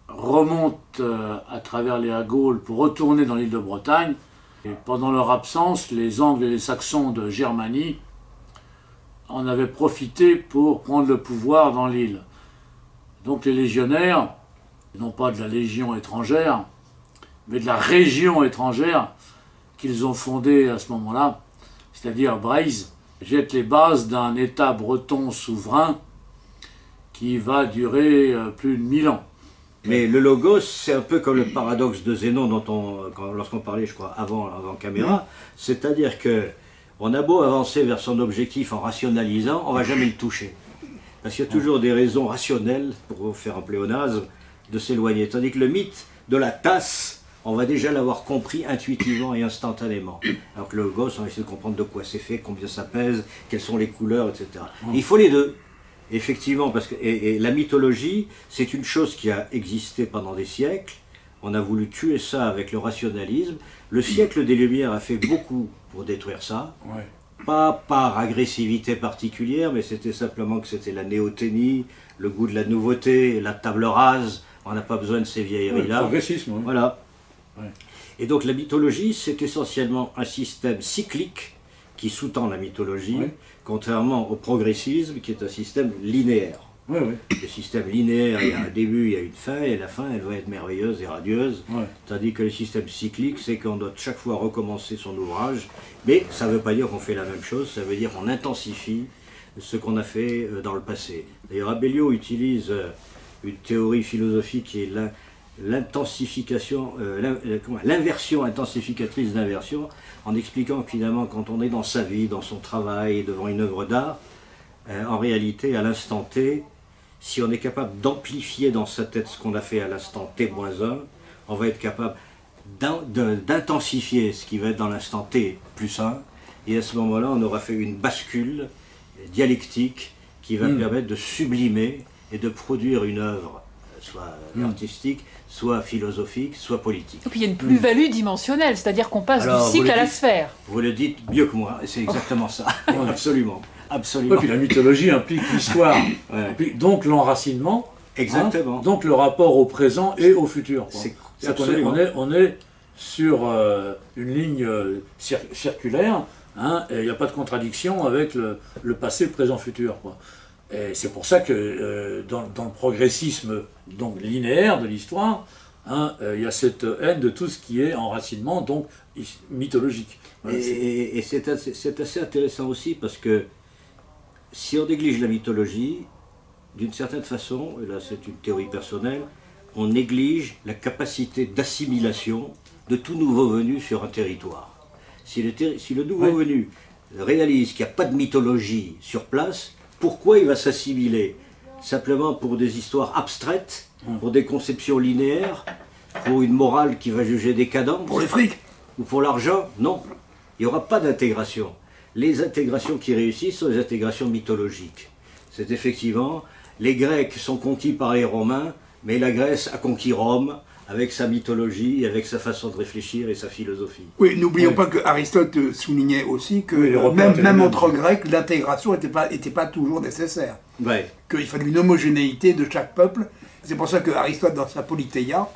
remontent à travers les Gaules pour retourner dans l'île de Bretagne. Et pendant leur absence, les Angles et les Saxons de Germanie en avaient profité pour prendre le pouvoir dans l'île. Donc les légionnaires, non pas de la légion étrangère, mais de la région étrangère qu'ils ont fondée à ce moment-là, c'est-à-dire Breiz, jettent les bases d'un État breton souverain qui va durer plus de 1000 ans. Mais le logos, c'est un peu comme le paradoxe de Zénon lorsqu'on parlait, je crois, avant caméra, c'est-à-dire que on a beau avancer vers son objectif en rationalisant, on ne va jamais le toucher. Parce qu'il y a toujours des raisons rationnelles, pour faire un pléonasme, de s'éloigner. Tandis que le mythe de la tasse, on va déjà l'avoir compris intuitivement et instantanément. Alors que le logos, on va essayer de comprendre de quoi c'est fait, combien ça pèse, quelles sont les couleurs, etc. Et il faut les deux. Effectivement, parce que et la mythologie, c'est une chose qui a existé pendant des siècles. On a voulu tuer ça avec le rationalisme. Le siècle des Lumières a fait beaucoup pour détruire ça. Ouais. Pas par agressivité particulière, mais c'était simplement que c'était la néothénie, le goût de la nouveauté, la table rase. On n'a pas besoin de ces vieilleries-là. Le progressisme. Oui. Voilà. Ouais. Et donc la mythologie, c'est essentiellement un système cyclique qui sous-tend la mythologie, Oui. contrairement au progressisme qui est un système linéaire. Oui, oui. Le système linéaire, il y a un début, il y a une fin, et la fin, elle doit être merveilleuse et radieuse. Ouais. Tandis que le système cyclique, c'est qu'on doit chaque fois recommencer son ouvrage. Mais ça ne veut pas dire qu'on fait la même chose, ça veut dire qu'on intensifie ce qu'on a fait dans le passé. D'ailleurs, Abellio utilise une théorie philosophique qui est l'intensification, l'inversion intensificatrice d'inversion, en expliquant que finalement, quand on est dans sa vie, dans son travail, devant une œuvre d'art, en réalité, à l'instant T, si on est capable d'amplifier dans sa tête ce qu'on a fait à l'instant T-1, on va être capable d'intensifier ce qui va être dans l'instant T plus 1, et à ce moment-là, on aura fait une bascule dialectique qui va permettre de sublimer et de produire une œuvre, soit artistique, soit philosophique, soit politique. Et puis il y a une plus-value dimensionnelle, c'est-à-dire qu'on passe du cycle à la sphère. Vous le dites mieux que moi, c'est exactement ça, absolument. Absolument. Et puis la mythologie implique l'histoire, Ouais. implique donc l'enracinement, Exactement. donc le rapport au présent et au futur. C'est C'est-à-dire absolument. on est sur une ligne circulaire, hein, et il n'y a pas de contradiction avec le passé, le présent, le futur, quoi. Et c'est pour ça que dans le progressisme donc, linéaire de l'histoire, hein, il y a cette haine de tout ce qui est enracinement, donc mythologique. Voilà, Et c'est assez intéressant aussi parce que si on néglige la mythologie, d'une certaine façon, et là c'est une théorie personnelle, on néglige la capacité d'assimilation de tout nouveau venu sur un territoire. Si le nouveau venu réalise qu'il n'y a pas de mythologie sur place, pourquoi il va s'assimiler? Simplement pour des histoires abstraites, pour des conceptions linéaires, pour une morale qui va juger décadente? Pour les frics. Ou pour l'argent? Non. Il n'y aura pas d'intégration. Les intégrations qui réussissent sont les intégrations mythologiques. C'est effectivement, les Grecs sont conquis par les Romains, mais la Grèce a conquis Rome avec sa mythologie, avec sa façon de réfléchir et sa philosophie. Oui, n'oublions pas que Aristote soulignait aussi que Oui, même entre Grecs, l'intégration n'était pas toujours nécessaire. Ouais. Qu'il fallait une homogénéité de chaque peuple. C'est pour ça que Aristote, dans sa Politeia,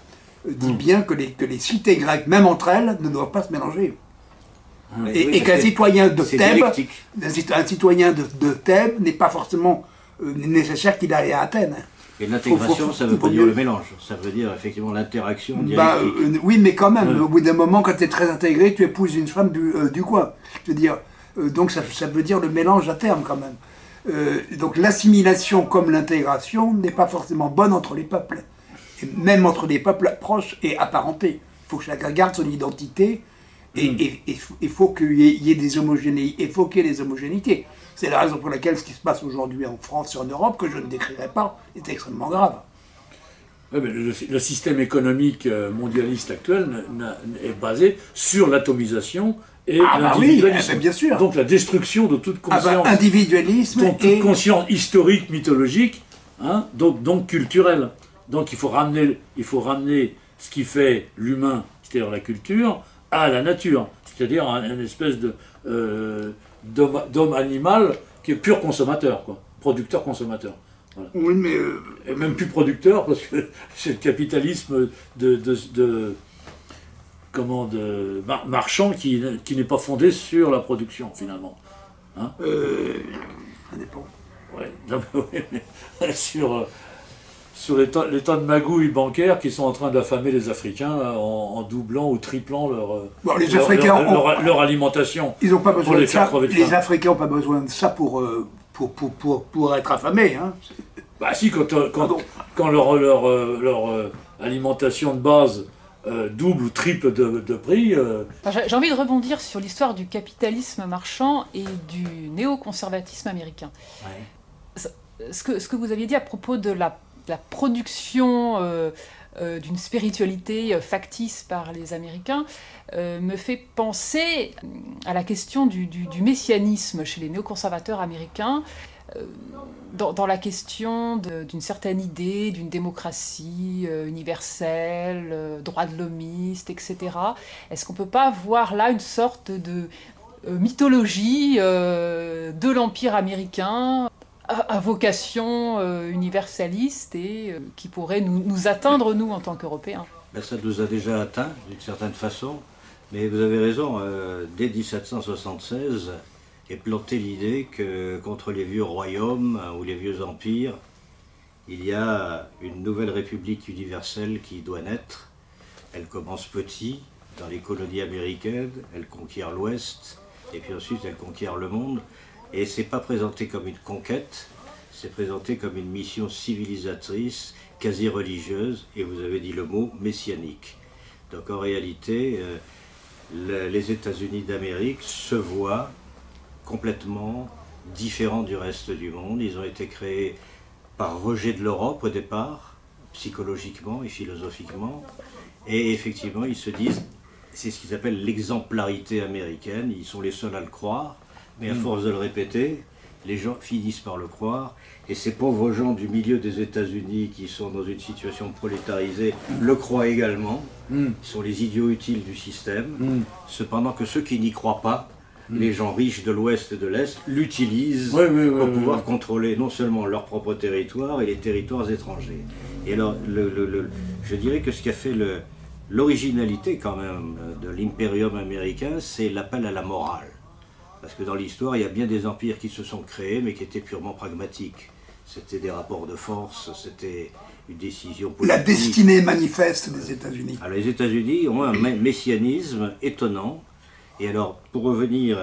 dit bien que les cités grecques, même entre elles, ne doivent pas se mélanger. Et qu'un citoyen de Thèbes, un citoyen de Thèbes n'est pas forcément nécessaire qu'il aille à Athènes. Et l'intégration, ça ne veut pas dire le mélange, ça veut dire effectivement l'interaction Bah, dialectique. oui, mais quand même, au bout d'un moment, quand tu es très intégré, tu épouses une femme du coin. Je veux dire, donc ça veut dire le mélange à terme quand même. Donc l'assimilation comme l'intégration n'est pas forcément bonne entre les peuples. Et même entre les peuples proches et apparentés. Il faut que chacun garde son identité et il faut qu'il y ait des homogénéités. Il faut qu'il y ait des homogénéités. C'est la raison pour laquelle ce qui se passe aujourd'hui en France et en Europe, que je ne décrirai pas, est extrêmement grave. Ouais, mais le système économique mondialiste actuel est basé sur l'atomisation et l'individualisme. Bien sûr. Donc la destruction de toute conscience, individualisme donc, toute conscience historique, mythologique, hein, donc culturelle. Donc il faut ramener ce qui fait l'humain, c'est-à-dire la culture, à la nature, c'est-à-dire une espèce d'homme animal qui est pur consommateur, quoi, producteur-consommateur. Voilà. Oui, mais... Et même plus producteur, parce que c'est le capitalisme marchand qui n'est pas fondé sur la production, finalement. Hein, ça dépend. Ouais, sur les tas de magouilles bancaires qui sont en train d'affamer les Africains en doublant ou triplant leur alimentation. Ils n'ont pas besoin de ça. Les Africains n'ont pas besoin de ça pour être affamés. Hein. Bah si, quand leur alimentation de base double ou triple de prix... J'ai envie de rebondir sur l'histoire du capitalisme marchand et du néoconservatisme américain. Ouais. Ce que vous aviez dit à propos de la production d'une spiritualité factice par les Américains me fait penser à la question du messianisme chez les néoconservateurs américains, dans la question d'une certaine idée, d'une démocratie universelle, droit de l'homiste, etc. Est-ce qu'on ne peut pas voir là une sorte de mythologie de l'Empire américain à vocation universaliste et qui pourrait nous atteindre, nous, en tant qu'Européens? Ben, ça nous a déjà atteint, d'une certaine façon, mais vous avez raison, dès 1776 est plantée l'idée que contre les vieux royaumes ou les vieux empires, il y a une nouvelle république universelle qui doit naître. Elle commence petit, dans les colonies américaines, elle conquiert l'Ouest, et puis ensuite elle conquiert le monde. Et c'est pas présenté comme une conquête, c'est présenté comme une mission civilisatrice, quasi religieuse, et vous avez dit le mot messianique. Donc en réalité, les États-Unis d'Amérique se voient complètement différents du reste du monde. Ils ont été créés par rejet de l'Europe au départ, psychologiquement et philosophiquement, et effectivement ils se disent, c'est ce qu'ils appellent l'exemplarité américaine, ils sont les seuls à le croire. Mais à force de le répéter, les gens finissent par le croire. Et ces pauvres gens du milieu des États-Unis qui sont dans une situation prolétarisée le croient également. Ils sont les idiots utiles du système. Cependant que ceux qui n'y croient pas, les gens riches de l'Ouest et de l'Est, l'utilisent pour pouvoir contrôler non seulement leur propre territoire et les territoires étrangers. Et alors, je dirais que ce qui a fait l'originalité quand même de l'impérium américain, c'est l'appel à la morale. Parce que dans l'histoire, il y a bien des empires qui se sont créés, mais qui étaient purement pragmatiques. C'était des rapports de force, c'était une décision politique. La destinée manifeste des États-Unis. Alors les États-Unis ont un messianisme étonnant. Et alors, pour revenir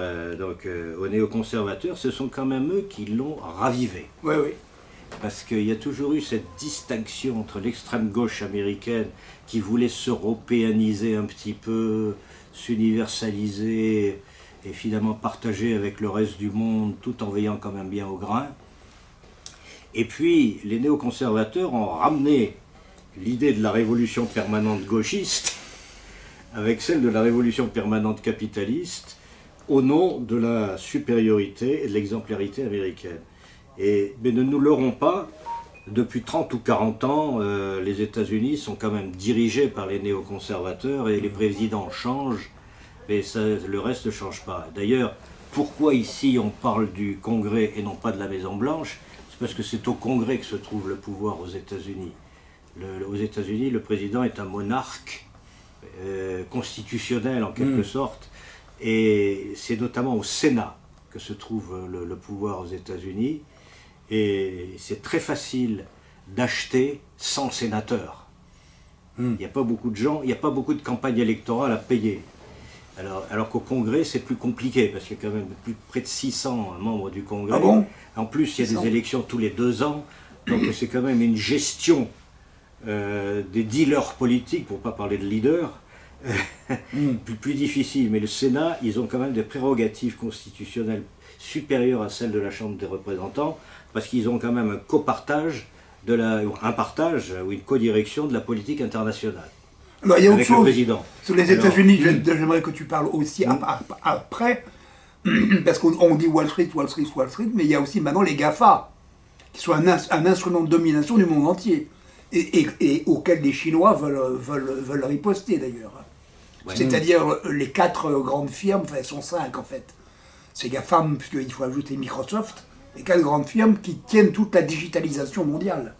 aux néoconservateurs, ce sont quand même eux qui l'ont ravivé. Oui, oui. Parce qu'il y a toujours eu cette distinction entre l'extrême gauche américaine qui voulait s'européaniser un petit peu, s'universaliser, et finalement partagé avec le reste du monde tout en veillant quand même bien au grain. Et puis les néoconservateurs ont ramené l'idée de la révolution permanente gauchiste avec celle de la révolution permanente capitaliste au nom de la supériorité et de l'exemplarité américaine. Mais ne nous leurrons pas, depuis 30 ou 40 ans, les États-Unis sont quand même dirigés par les néoconservateurs et les présidents changent. Mais ça, le reste ne change pas. D'ailleurs, pourquoi ici on parle du Congrès et non pas de la Maison-Blanche? C'est parce que c'est au Congrès que se trouve le pouvoir aux États-Unis. Aux États-Unis, le président est un monarque constitutionnel en quelque sorte, et c'est notamment au Sénat que se trouve le pouvoir aux États-Unis, et c'est très facile d'acheter 100 sénateurs. Il n'y a pas beaucoup de gens, il n'y a pas beaucoup de campagnes électorales à payer. Alors qu'au Congrès, c'est plus compliqué, parce qu'il y a quand même près de 600 membres du Congrès. Ah bon? En plus, il y a des élections tous les 2 ans, donc c'est quand même une gestion des dealers politiques, pour ne pas parler de leaders, plus difficile. Mais le Sénat, ils ont quand même des prérogatives constitutionnelles supérieures à celles de la Chambre des représentants, parce qu'ils ont quand même un copartage un partage ou une codirection de la politique internationale. Alors, il y a autre avec le chose. président. Sur les États-Unis, j'aimerais que tu parles aussi après, parce qu'on dit Wall Street, Wall Street, Wall Street, mais il y a aussi maintenant les GAFA, qui sont un instrument de domination du monde entier, et auquel les Chinois veulent riposter d'ailleurs. Ouais. C'est-à-dire les 4 grandes firmes, enfin elles sont 5 en fait, ces GAFAM, puisqu'il faut ajouter Microsoft, les 4 grandes firmes qui tiennent toute la digitalisation mondiale.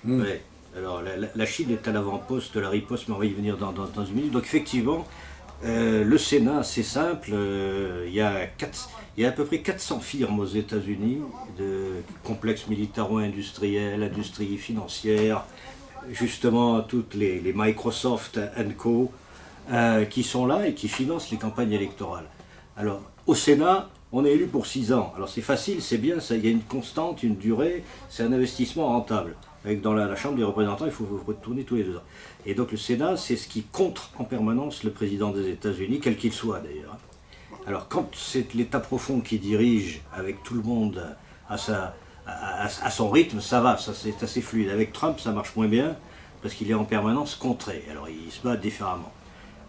Ouais. Alors, la Chine est à l'avant-poste de la riposte, mais on va y venir dans une minute. Donc, effectivement, le Sénat, c'est simple. Il y a à peu près 400 firmes aux États-Unis, de complexes militaro-industriels, industrie financière, justement, toutes les Microsoft & Co., qui sont là et qui financent les campagnes électorales. Alors, au Sénat, on est élu pour 6 ans. Alors, c'est facile, c'est bien, il y a une constante, une durée, c'est un investissement rentable. Dans la Chambre des représentants, il faut retourner tous les 2 ans. Et donc le Sénat, c'est ce qui contre en permanence le président des États-Unis, quel qu'il soit d'ailleurs. Alors quand c'est l'État profond qui dirige avec tout le monde à son rythme, ça va, ça c'est assez fluide. Avec Trump, ça marche moins bien, parce qu'il est en permanence contré. Alors il se bat différemment.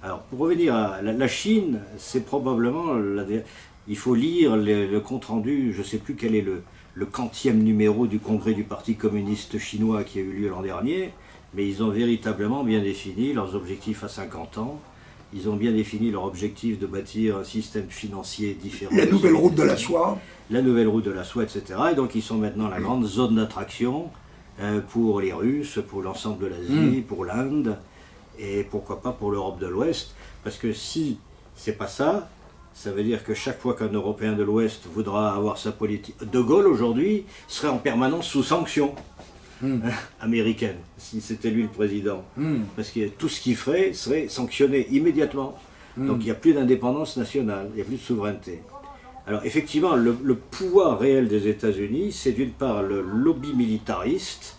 Alors pour revenir à la Chine, c'est probablement... il faut lire le compte-rendu, je ne sais plus quel est le 40e numéro du congrès du Parti communiste chinois qui a eu lieu l'an dernier, mais ils ont véritablement bien défini leurs objectifs à 50 ans, ils ont bien défini leur objectif de bâtir un système financier différent. La nouvelle route de la soie. La nouvelle route de la soie, etc. Et donc ils sont maintenant la grande zone d'attraction pour les Russes, pour l'ensemble de l'Asie, pour l'Inde, et pourquoi pas pour l'Europe de l'Ouest, parce que si c'est pas ça, ça veut dire que chaque fois qu'un Européen de l'Ouest voudra avoir sa politique... De Gaulle, aujourd'hui, serait en permanence sous sanction américaine, si c'était lui le président. Parce que tout ce qu'il ferait serait sanctionné immédiatement. Donc il n'y a plus d'indépendance nationale, il n'y a plus de souveraineté. Alors effectivement, le pouvoir réel des États-Unis, c'est d'une part le lobby militariste,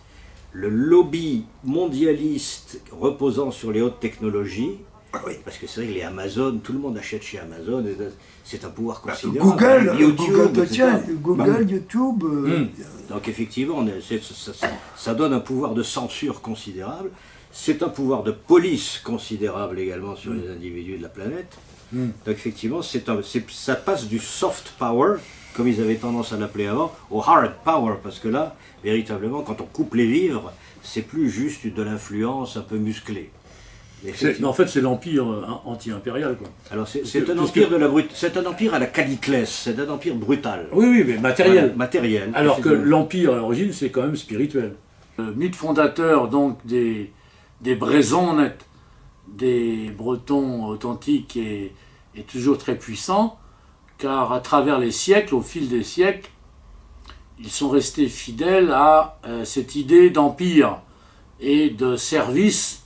le lobby mondialiste reposant sur les hautes technologies. Oui. Parce que c'est vrai que les Amazon, tout le monde achète chez Amazon, c'est un pouvoir considérable. Google, YouTube. Donc effectivement, ça donne un pouvoir de censure considérable, c'est un pouvoir de police considérable également sur les individus de la planète. Donc effectivement, ça passe du soft power, comme ils avaient tendance à l'appeler avant, au hard power, parce que là, véritablement, quand on coupe les vivres, c'est plus juste de l'influence un peu musclée. En fait, c'est l'empire anti-impérial, quoi. Alors, c'est un empire c'est un empire à la Caliclès, c'est un empire brutal. Oui, mais matériel. Voilà, matériel. Alors que l'empire, à l'origine, c'est quand même spirituel. Le mythe fondateur, donc, des Bresons, des Bretons authentiques, est toujours très puissant, car à travers les siècles, au fil des siècles, ils sont restés fidèles à cette idée d'empire et de service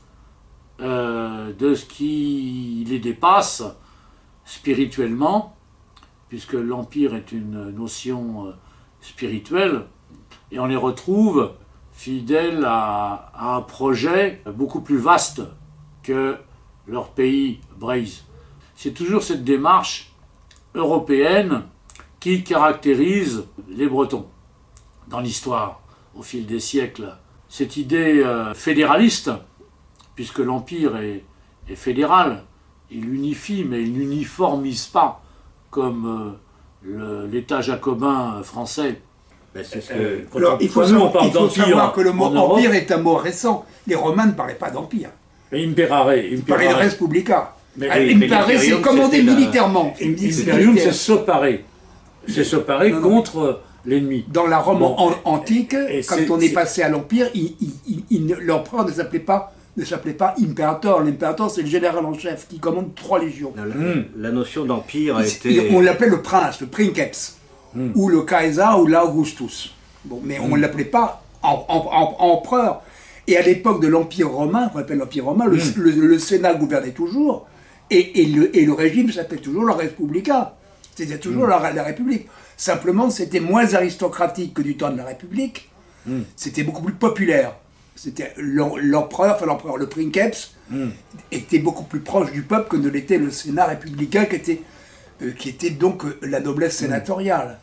de ce qui les dépasse spirituellement, puisque l'empire est une notion spirituelle, et on les retrouve fidèles à un projet beaucoup plus vaste que leur pays Braise. C'est toujours cette démarche européenne qui caractérise les Bretons dans l'histoire au fil des siècles. Cette idée fédéraliste, puisque l'Empire est fédéral, il unifie, mais il n'uniformise pas, comme l'État jacobin français. Ben il faut savoir que le mot empire est un mot récent. Les Romains ne parlaient pas d'empire. Imperare. Ils parlaient de respublica. Imperare, c'est commander militairement. Imperium, c'est s'opparer. C'est s'opparer contre l'ennemi. Dans la Rome antique, quand on est passé à l'Empire, l'empereur ne s'appelait pas impérator. L'impérator, c'est le général en chef qui commande 3 légions. La notion d'empire a été... On l'appelait le prince, le princeps, ou le Caesar, ou l'Augustus. Bon, mais on ne l'appelait pas empereur. Et à l'époque de l'Empire romain, qu'on appelle l'Empire romain, le Sénat gouvernait toujours, et le régime s'appelait toujours la Respublica. C'était toujours la République. Simplement, c'était moins aristocratique que du temps de la République. C'était beaucoup plus populaire. C'était l'empereur, le princeps, était beaucoup plus proche du peuple que ne l'était le Sénat républicain, qui était donc la noblesse sénatoriale.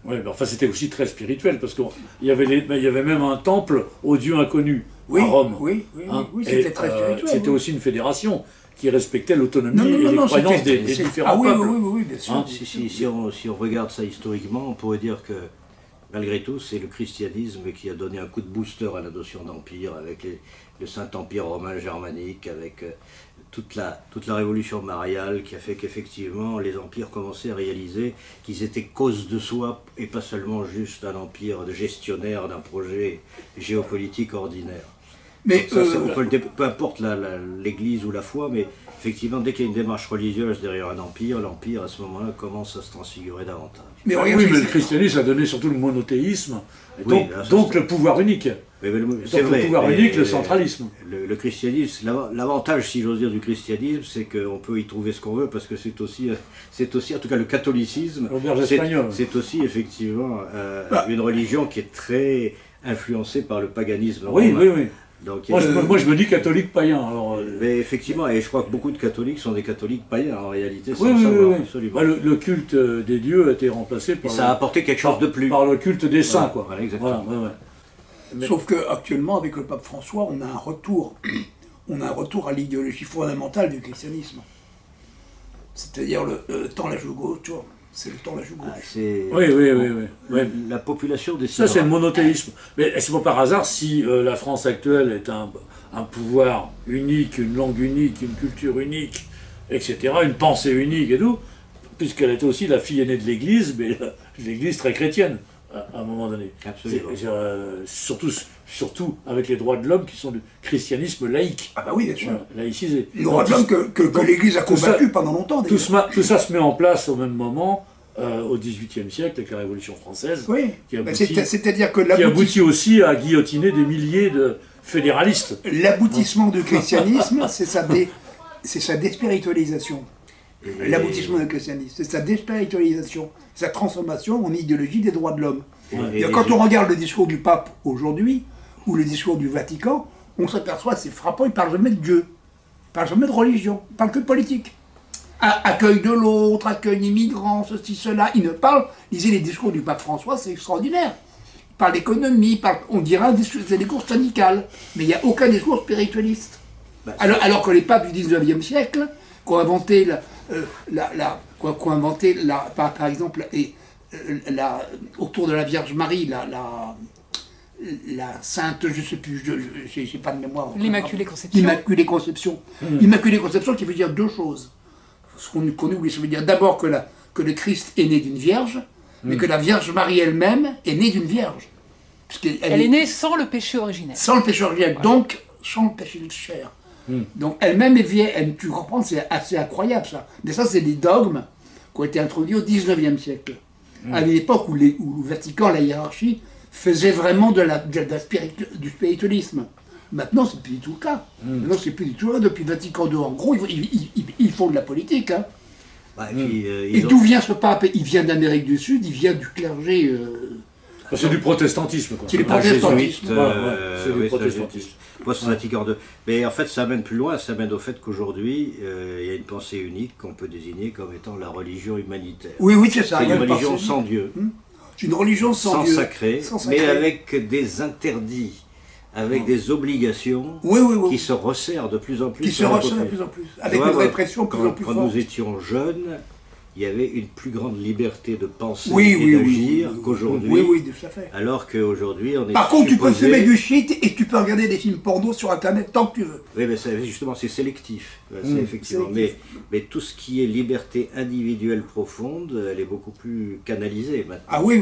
Oui, mais enfin c'était aussi très spirituel, parce qu'il y avait même un temple au dieu inconnu Oui, à Rome. oui, Hein. c'était très spirituel. C'était oui. aussi une fédération qui respectait l'autonomie Non, non, et les non, croyances c'était- des c'est- différents ah oui, peuples. oui, bien sûr. Hein. Si on regarde ça historiquement, on pourrait dire que malgré tout, c'est le christianisme qui a donné un coup de booster à la notion d'empire, avec le Saint-Empire romain germanique, avec toute la révolution mariale qui a fait qu'effectivement les empires commençaient à réaliser qu'ils étaient cause de soi et pas seulement juste un empire de gestionnaire d'un projet géopolitique ordinaire. Mais Donc ça, peu importe l'Église ou la foi, mais effectivement, dès qu'il y a une démarche religieuse derrière un empire, l'empire à ce moment-là commence à se transfigurer davantage. mais Oui, regardez, mais le christianisme a donné surtout le monothéisme, et Oui, donc, là, ça, donc c'est- le pouvoir unique. C'est Donc vrai. le pouvoir mais unique, le centralisme. Le christianisme, l'avantage, si j'ose dire, du christianisme, c'est qu'on peut y trouver ce qu'on veut, parce que c'est aussi, en tout cas le catholicisme, L'auberge espagnole. c'est aussi effectivement une religion qui est très influencée par le paganisme Oui, romain. oui, oui. Donc, Moi, je me dis catholique païen. Alors, mais effectivement, et je crois que beaucoup de catholiques sont des catholiques païens en réalité, sans oui, le oui, savoir, oui, oui. absolument. Bah, le culte des dieux a été remplacé Et par, ça a apporté quelque chose de plus. par le culte des saints, Voilà, quoi. voilà, exactement. Voilà, ouais, ouais. Mais- sauf qu'actuellement, avec le pape François, on a un retour. On a un retour à l'idéologie fondamentale du christianisme. C'est-à-dire le temps la joue gauche, tu vois. C'est le temps la joue gauche. Ah, c'est Oui, oui, oui, oui. Ouais. la population des Ça, c'est le monothéisme. Mais c'est pas par hasard si la France actuelle est un pouvoir unique, une langue unique, une culture unique, etc., une pensée unique et tout, puisqu'elle était aussi la fille aînée de l'Église, mais l'Église très chrétienne, à un moment donné. Absolument. Surtout avec les droits de l'homme qui sont du christianisme laïque, Ah bah oui, bien sûr. voilà, laïcisé. Le droit de l'homme que donc, l'Église a tout ça- combattu pendant longtemps. Tout, d'ailleurs. tout ça se met en place au même moment, au XVIIIe siècle, avec la Révolution française, Oui, qui bah, aboutit- c'est-à-dire que qui aboutit aussi à guillotiner des milliers de fédéralistes. l'aboutissement du christianisme, c'est sa déspiritualisation. Et- L'aboutissement du christianisme, c'est sa déspiritualisation, sa transformation en idéologie des droits de l'homme. et- Et quand on regarde le discours du pape aujourd'hui, ou le discours du Vatican, on s'aperçoit, c'est frappant, il ne parle jamais de Dieu, il ne parle jamais de religion, il ne parle que de politique. Accueil de l'autre, accueil des migrants, ceci, cela, il ne parle, lisez les discours du pape François, c'est extraordinaire. Il parle d'économie, on dirait c'est des discours syndicales, mais il n'y a aucun discours spiritualiste. Bah, Alors que les papes du 19e siècle, qui ont inventé par exemple, autour de la Vierge Marie, la sainte, je ne sais plus, je n'ai pas de mémoire. L'Immaculée Conception. L'Immaculée Conception. L'Immaculée Conception qui veut dire deux choses. Ce qu'on oublie, ça veut dire d'abord que le Christ est né d'une vierge, mais que la Vierge Marie elle-même est née d'une vierge. Elle est née sans le péché originel. sans le péché originel, donc sans le péché de chair. Donc elle-même est vieille, tu comprends, c'est assez incroyable ça. Mais ça, c'est des dogmes qui ont été introduits au 19e siècle. À une époque où le Vatican, la hiérarchie, faisait vraiment du spiritualisme. Maintenant, c'est plus du tout le cas. Maintenant, c'est plus du tout le cas. Depuis Vatican II, en gros, ils font de la politique. Hein. bah, et puis, Et ils ont- d'où vient ce pape? Il vient d'Amérique du Sud, il vient du clergé. C'est du protestantisme, quoi. C'est du un jésuite, protestantisme. C'est du oui, protestantisme. Post-Vatican II. Mais en fait, ça amène plus loin, ça amène au fait qu'aujourd'hui, il y a une pensée unique qu'on peut désigner comme étant la religion humanitaire. Oui, c'est ça. C'est il y a une une religion pensée- sans Dieu, C'est une religion sans Dieu. sacré, Sans mais sacré. avec des interdits, avec des obligations Oui, qui se resserrent de plus en plus. Qui se sur la ressent de population. plus en plus. Avec Tu une vois, répression de plus en plus quand forte. nous étions jeunes, il y avait une plus grande liberté de penser Oui, et oui, d'agir oui. qu'aujourd'hui. Oui, tout à fait. Alors qu'aujourd'hui, on est Par contre, tu peux supposé- fumer du shit et tu peux regarder des films porno sur Internet tant que tu veux. Oui, mais justement, c'est sélectif. C'est effectivement. sélectif. Mais tout ce qui est liberté individuelle profonde, elle est beaucoup plus canalisée maintenant. Ah oui.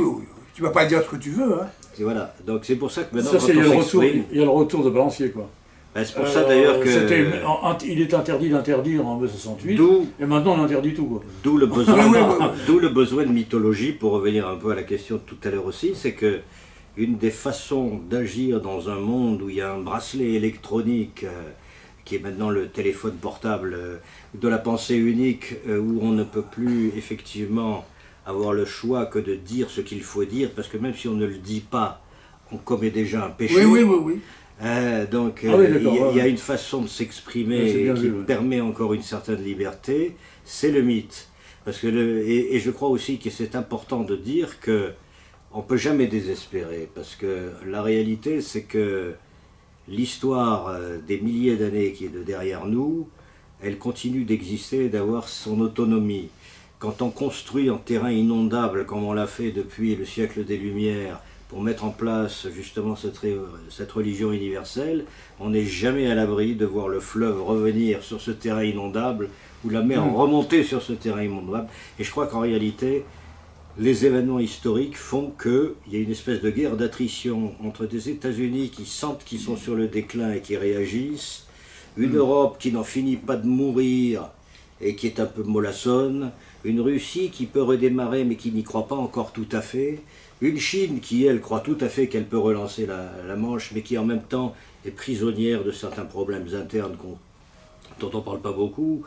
Tu vas pas dire ce que tu veux. Hein. Et voilà. Donc c'est pour ça que maintenant, Ça, quand c'est, il y a on le retour, s'exprime, il y a le retour de Balancier, quoi. c'est pour ça d'ailleurs que Il est interdit d'interdire en 68, d'où et maintenant on interdit tout, quoi. d'où le besoin, Oui. d'où le besoin de mythologie. Pour revenir un peu à la question de tout à l'heure aussi, c'est que une des façons d'agir dans un monde où il y a un bracelet électronique qui est maintenant le téléphone portable, de la pensée unique, où on ne peut plus effectivement avoir le choix que de dire ce qu'il faut dire, parce que même si on ne le dit pas, on commet déjà un péché. Oui. Donc Ah oui, d'accord, il y a ouais. une façon de s'exprimer Ouais, c'est bien qui vu, ouais. permet encore une certaine liberté, c'est le mythe. Parce que et je crois aussi que c'est important de dire que on ne peut jamais désespérer, parce que la réalité, c'est que l'histoire des milliers d'années qui est de derrière nous, elle continue d'exister et d'avoir son autonomie. Quand on construit en terrain inondable, comme on l'a fait depuis le siècle des Lumières, pour mettre en place justement cette religion universelle, on n'est jamais à l'abri de voir le fleuve revenir sur ce terrain inondable, ou la mer remonter sur ce terrain inondable. Et je crois qu'en réalité, les événements historiques font qu'il y a une espèce de guerre d'attrition entre des États-Unis qui sentent qu'ils sont sur le déclin et qui réagissent, une Europe qui n'en finit pas de mourir et qui est un peu mollassonne, une Russie qui peut redémarrer mais qui n'y croit pas encore tout à fait, une Chine qui, elle, croit tout à fait qu'elle peut relancer la manche, mais qui en même temps est prisonnière de certains problèmes internes dont on ne parle pas beaucoup.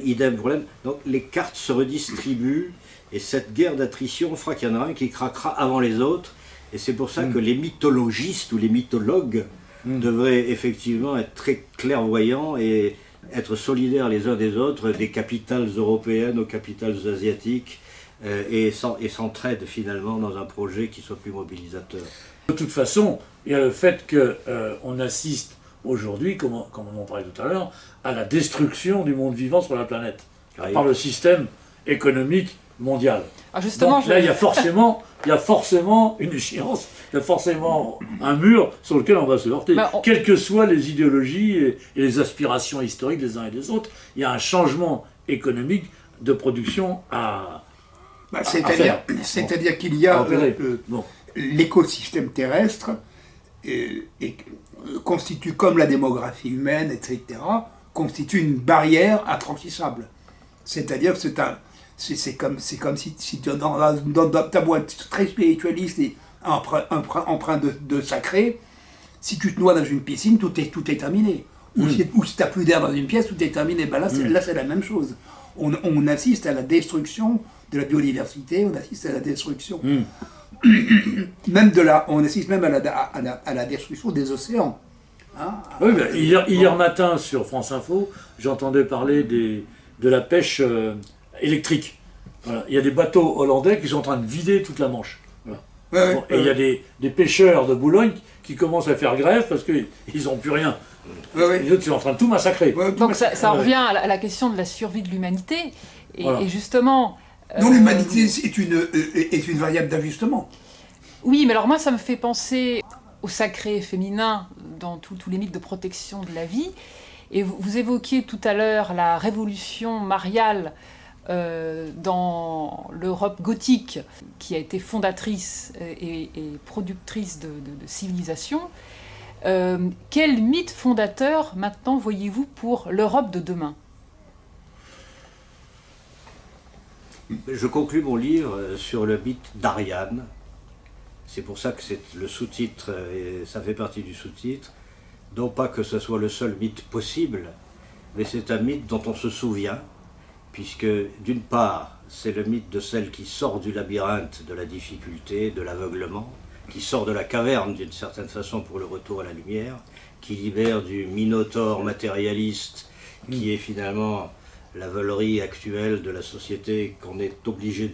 Idem problème. Donc les cartes se redistribuent, et cette guerre d'attrition fera qu'il y en a un qui craquera avant les autres, et c'est pour ça que les mythologistes ou les mythologues devraient effectivement être très clairvoyants et être solidaires les uns des autres, des capitales européennes aux capitales asiatiques, et s'entraident finalement dans un projet qui soit plus mobilisateur. De toute façon, il y a le fait qu'on assiste aujourd'hui, comme on en parlait tout à l'heure, à la destruction du monde vivant sur la planète, par le système économique mondial. Ah, justement, donc là, il y a forcément une échéance, il y a forcément un mur sur lequel on va se heurter. Quelles que soient les idéologies et les aspirations historiques des uns et des autres, il y a un changement économique de production à c'est-à-dire qu'il y a l'écosystème terrestre et constitue, comme la démographie humaine, etc., constitue une barrière infranchissable. C'est-à-dire que c'est comme si dans ta boîte très spiritualiste et empreinte de sacré, si tu te noies dans une piscine, tout est terminé. Ou si tu n'as plus d'air dans une pièce, tout est terminé. Ben là, c'est la même chose. On assiste à la destruction de la biodiversité, on assiste à la destruction on assiste même à la destruction des océans. Hein. Oui, ben, hier matin sur France Info, j'entendais parler de la pêche électrique. Voilà. Il y a des bateaux hollandais qui sont en train de vider toute la Manche. Voilà. Et il y a des pêcheurs de Boulogne qui commencent à faire grève parce qu'ils n'ont plus rien. Les autres sont en train de tout massacrer. Donc ça revient à la question de la survie de l'humanité. Et justement... Non, l'humanité est une variable d'ajustement. Oui, mais alors moi, ça me fait penser au sacré féminin dans tous les mythes de protection de la vie. Et vous évoquiez tout à l'heure la révolution mariale dans l'Europe gothique, qui a été fondatrice et productrice de civilisation. Quel mythe fondateur, maintenant, voyez-vous pour l'Europe de demain ? Je conclus mon livre sur le mythe d'Ariane. C'est pour ça que c'est le sous-titre, et ça fait partie du sous-titre. Non pas que ce soit le seul mythe possible, mais c'est un mythe dont on se souvient, puisque d'une part, c'est le mythe de celle qui sort du labyrinthe, de la difficulté, de l'aveuglement, qui sort de la caverne d'une certaine façon pour le retour à la lumière, qui libère du minotaure matérialiste, qui est finalement la veulerie actuelle de la société qu'on est obligé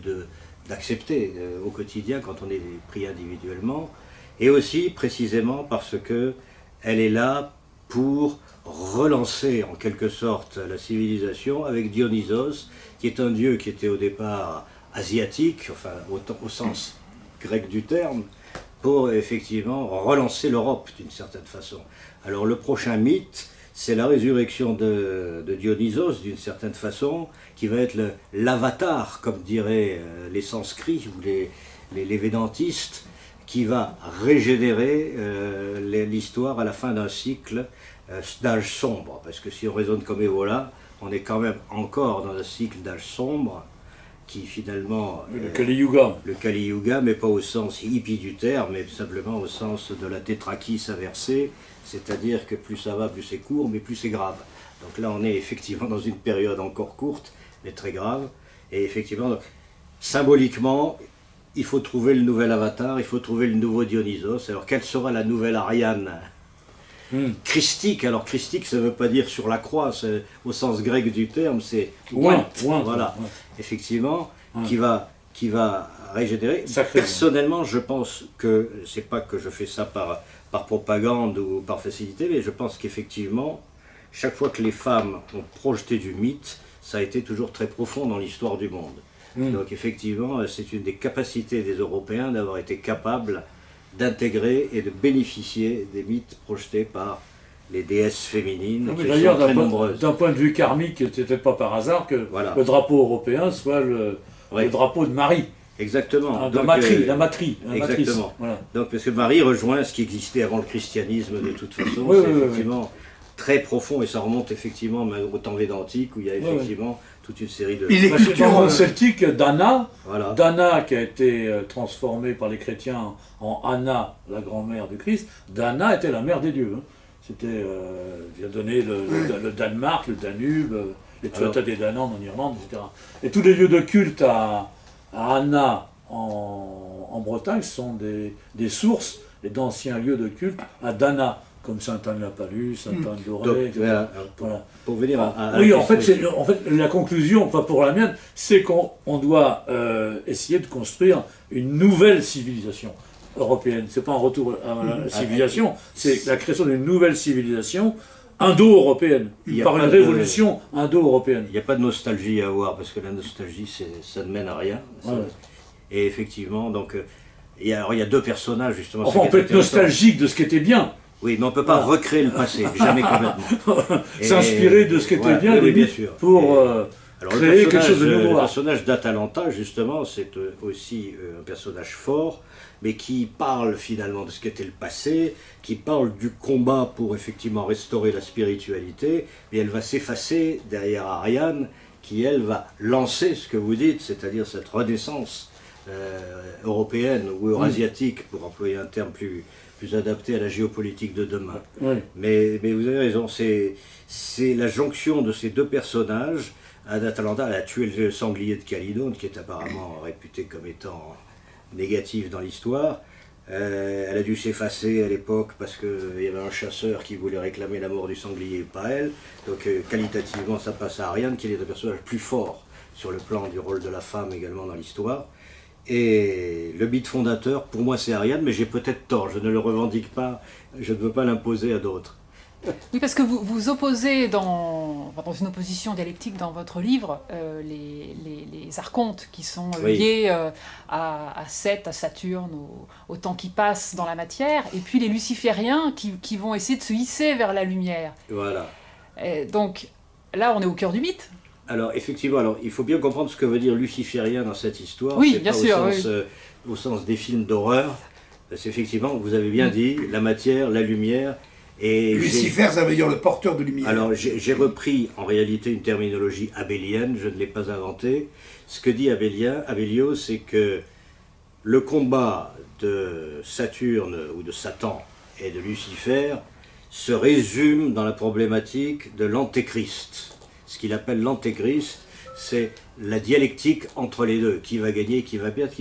d'accepter au quotidien quand on est pris individuellement, et aussi précisément parce que elle est là pour relancer en quelque sorte la civilisation avec Dionysos, qui est un dieu qui était au départ asiatique, enfin au sens grec du terme, pour effectivement relancer l'Europe d'une certaine façon. Alors le prochain mythe, c'est la résurrection de Dionysos, d'une certaine façon, qui va être l'avatar, comme diraient les sanscrits ou les védantistes, qui va régénérer l'histoire à la fin d'un cycle d'âge sombre. Parce que si on raisonne comme Evola, on est quand même encore dans un cycle d'âge sombre, qui finalement... le Kali Yuga. Le Kali Yuga, mais pas au sens hippie du terme, mais simplement au sens de la tétrachie inversée, c'est-à-dire que plus ça va, plus c'est court, mais plus c'est grave. Donc là, on est effectivement dans une période encore courte, mais très grave. Et effectivement, donc, symboliquement, il faut trouver le nouvel avatar, il faut trouver le nouveau Dionysos. Alors, quelle sera la nouvelle Ariane christique? Alors, christique, ça ne veut pas dire sur la croix, au sens grec du terme, c'est loin, voilà, effectivement, qui va régénérer. Sacrément. Personnellement, je pense que, c'est pas que je fais ça par propagande ou par facilité, mais je pense qu'effectivement, chaque fois que les femmes ont projeté du mythe, ça a été toujours très profond dans l'histoire du monde. Donc effectivement, c'est une des capacités des Européens d'avoir été capables d'intégrer et de bénéficier des mythes projetés par les déesses féminines, qui d'ailleurs, sont très nombreuses. d'un point de vue karmique, c'était pas par hasard que Voilà. le drapeau européen soit le drapeau de Marie. Exactement. La matrice. Exactement. Voilà. Donc, parce que Marie rejoint ce qui existait avant le christianisme de toute façon, Oui, c'est oui, effectivement très profond et ça remonte effectivement même au temps védantique où il y a effectivement toute une série de... Et les Dans cultures... le celtique, Dana, Voilà. Dana qui a été transformée par les chrétiens en Anna, la grand-mère du Christ, Dana était la mère des dieux. Hein. C'était, il a donné le Danemark, le Danube, les Tuatha des Danann en Irlande, etc. Et tous les lieux de culte à Anna en Bretagne sont des sources et d'anciens lieux de culte à Dana, comme Sainte-Anne-la-Palus, Sainte-Anne-d'Auray, etc. Voilà. Pour venir à Oui, la en fait, question- la conclusion, enfin pour la mienne, c'est qu'on doit essayer de construire une nouvelle civilisation européenne. C'est pas un retour à la civilisation, c'est la création d'une nouvelle civilisation indo-européenne, Il y a par pas une de- révolution indo-européenne. Il n'y a pas de nostalgie à avoir, parce que la nostalgie, ça ne mène à rien. Ça- Ouais. Et effectivement, donc, il y a deux personnages, justement. Enfin, c'est on peut être intéressant. nostalgique de ce qui était bien, Oui, mais on ne peut pas Voilà. recréer le passé, jamais complètement. Et- s'inspirer de ce qui était voilà, bien, oui, bien limite, sûr. pour Et- Alors, créer quelque chose de le nouveau. personnage d'Atalanta, justement, c'est aussi un personnage fort, mais qui parle finalement de ce qu'était le passé, qui parle du combat pour effectivement restaurer la spiritualité, mais elle va s'effacer derrière Ariane, qui elle va lancer ce que vous dites, c'est-à-dire cette renaissance européenne ou eurasiatique, pour employer un terme plus adapté à la géopolitique de demain. Oui. Mais vous avez raison, c'est la jonction de ces deux personnages. Atalanta, elle a tué le sanglier de Calydone, qui est apparemment réputé comme étant négatif dans l'histoire. Elle a dû s'effacer à l'époque parce qu'il y avait un chasseur qui voulait réclamer la mort du sanglier et pas elle. Donc qualitativement, ça passe à Ariane, qui est un personnage plus fort sur le plan du rôle de la femme également dans l'histoire. Et le mythe fondateur, pour moi, c'est Ariane, mais j'ai peut-être tort, je ne le revendique pas, je ne veux pas l'imposer à d'autres. Oui, parce que vous opposez dans une opposition dialectique dans votre livre les archontes qui sont Oui. liés à Seth, à Saturne, au temps qui passe dans la matière, et puis les lucifériens qui vont essayer de se hisser vers la lumière. Voilà. Et donc là, on est au cœur du mythe. Alors effectivement, il faut bien comprendre ce que veut dire luciférien dans cette histoire. Oui, C'est bien pas sûr, au sens des films d'horreur. C'est effectivement, vous avez bien dit, la matière, la lumière. Et Lucifer, ça veut dire le porteur de lumière. alors j'ai repris en réalité une terminologie abélienne, je ne l'ai pas inventée. Ce que dit Abélio, c'est que le combat de Saturne ou de Satan et de Lucifer se résume dans la problématique de l'antéchrist. Ce qu'il appelle l'antéchrist, c'est la dialectique entre les deux, qui va gagner, qui va perdre,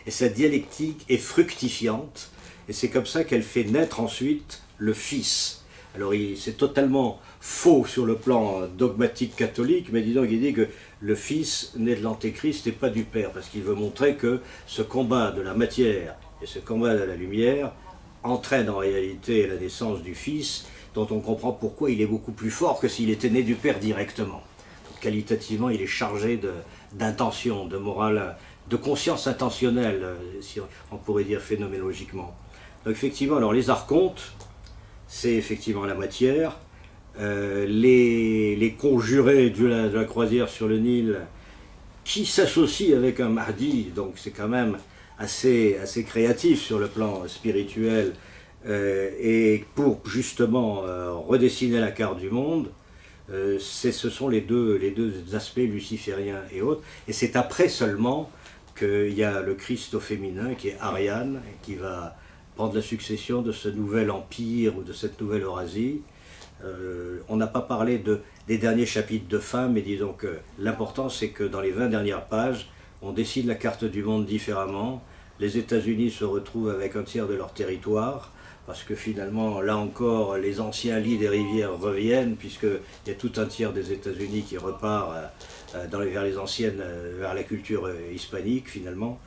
Et cette dialectique est fructifiante, et c'est comme ça qu'elle fait naître ensuite le Fils. Alors c'est totalement faux sur le plan dogmatique catholique, mais disons qu'il dit que le Fils naît de l'antéchrist et pas du Père, parce qu'il veut montrer que ce combat de la matière et ce combat de la lumière entraîne en réalité la naissance du Fils, dont on comprend pourquoi il est beaucoup plus fort que s'il était né du Père directement. Donc, qualitativement, il est chargé d'intention, de morale, de conscience intentionnelle, si on pourrait dire phénoménologiquement. Donc effectivement, alors les archontes, c'est effectivement la matière. Les conjurés de la croisière sur le Nil, qui s'associent avec un Mahdi, donc c'est quand même assez créatif sur le plan spirituel, et pour justement redessiner la carte du monde, ce sont les deux aspects lucifériens et autres, et c'est après seulement qu'il y a le Christ au féminin, qui est Ariane, qui va prendre la succession de ce nouvel empire ou de cette nouvelle Eurasie. On n'a pas parlé des derniers chapitres de fin, mais disons que l'important c'est que dans les 20 dernières pages, on décide la carte du monde différemment. Les États-Unis se retrouvent avec un tiers de leur territoire, parce que finalement, là encore, les anciens lits des rivières reviennent, puisqu'il y a tout un tiers des États-Unis qui repart vers les anciennes, vers la culture hispanique finalement.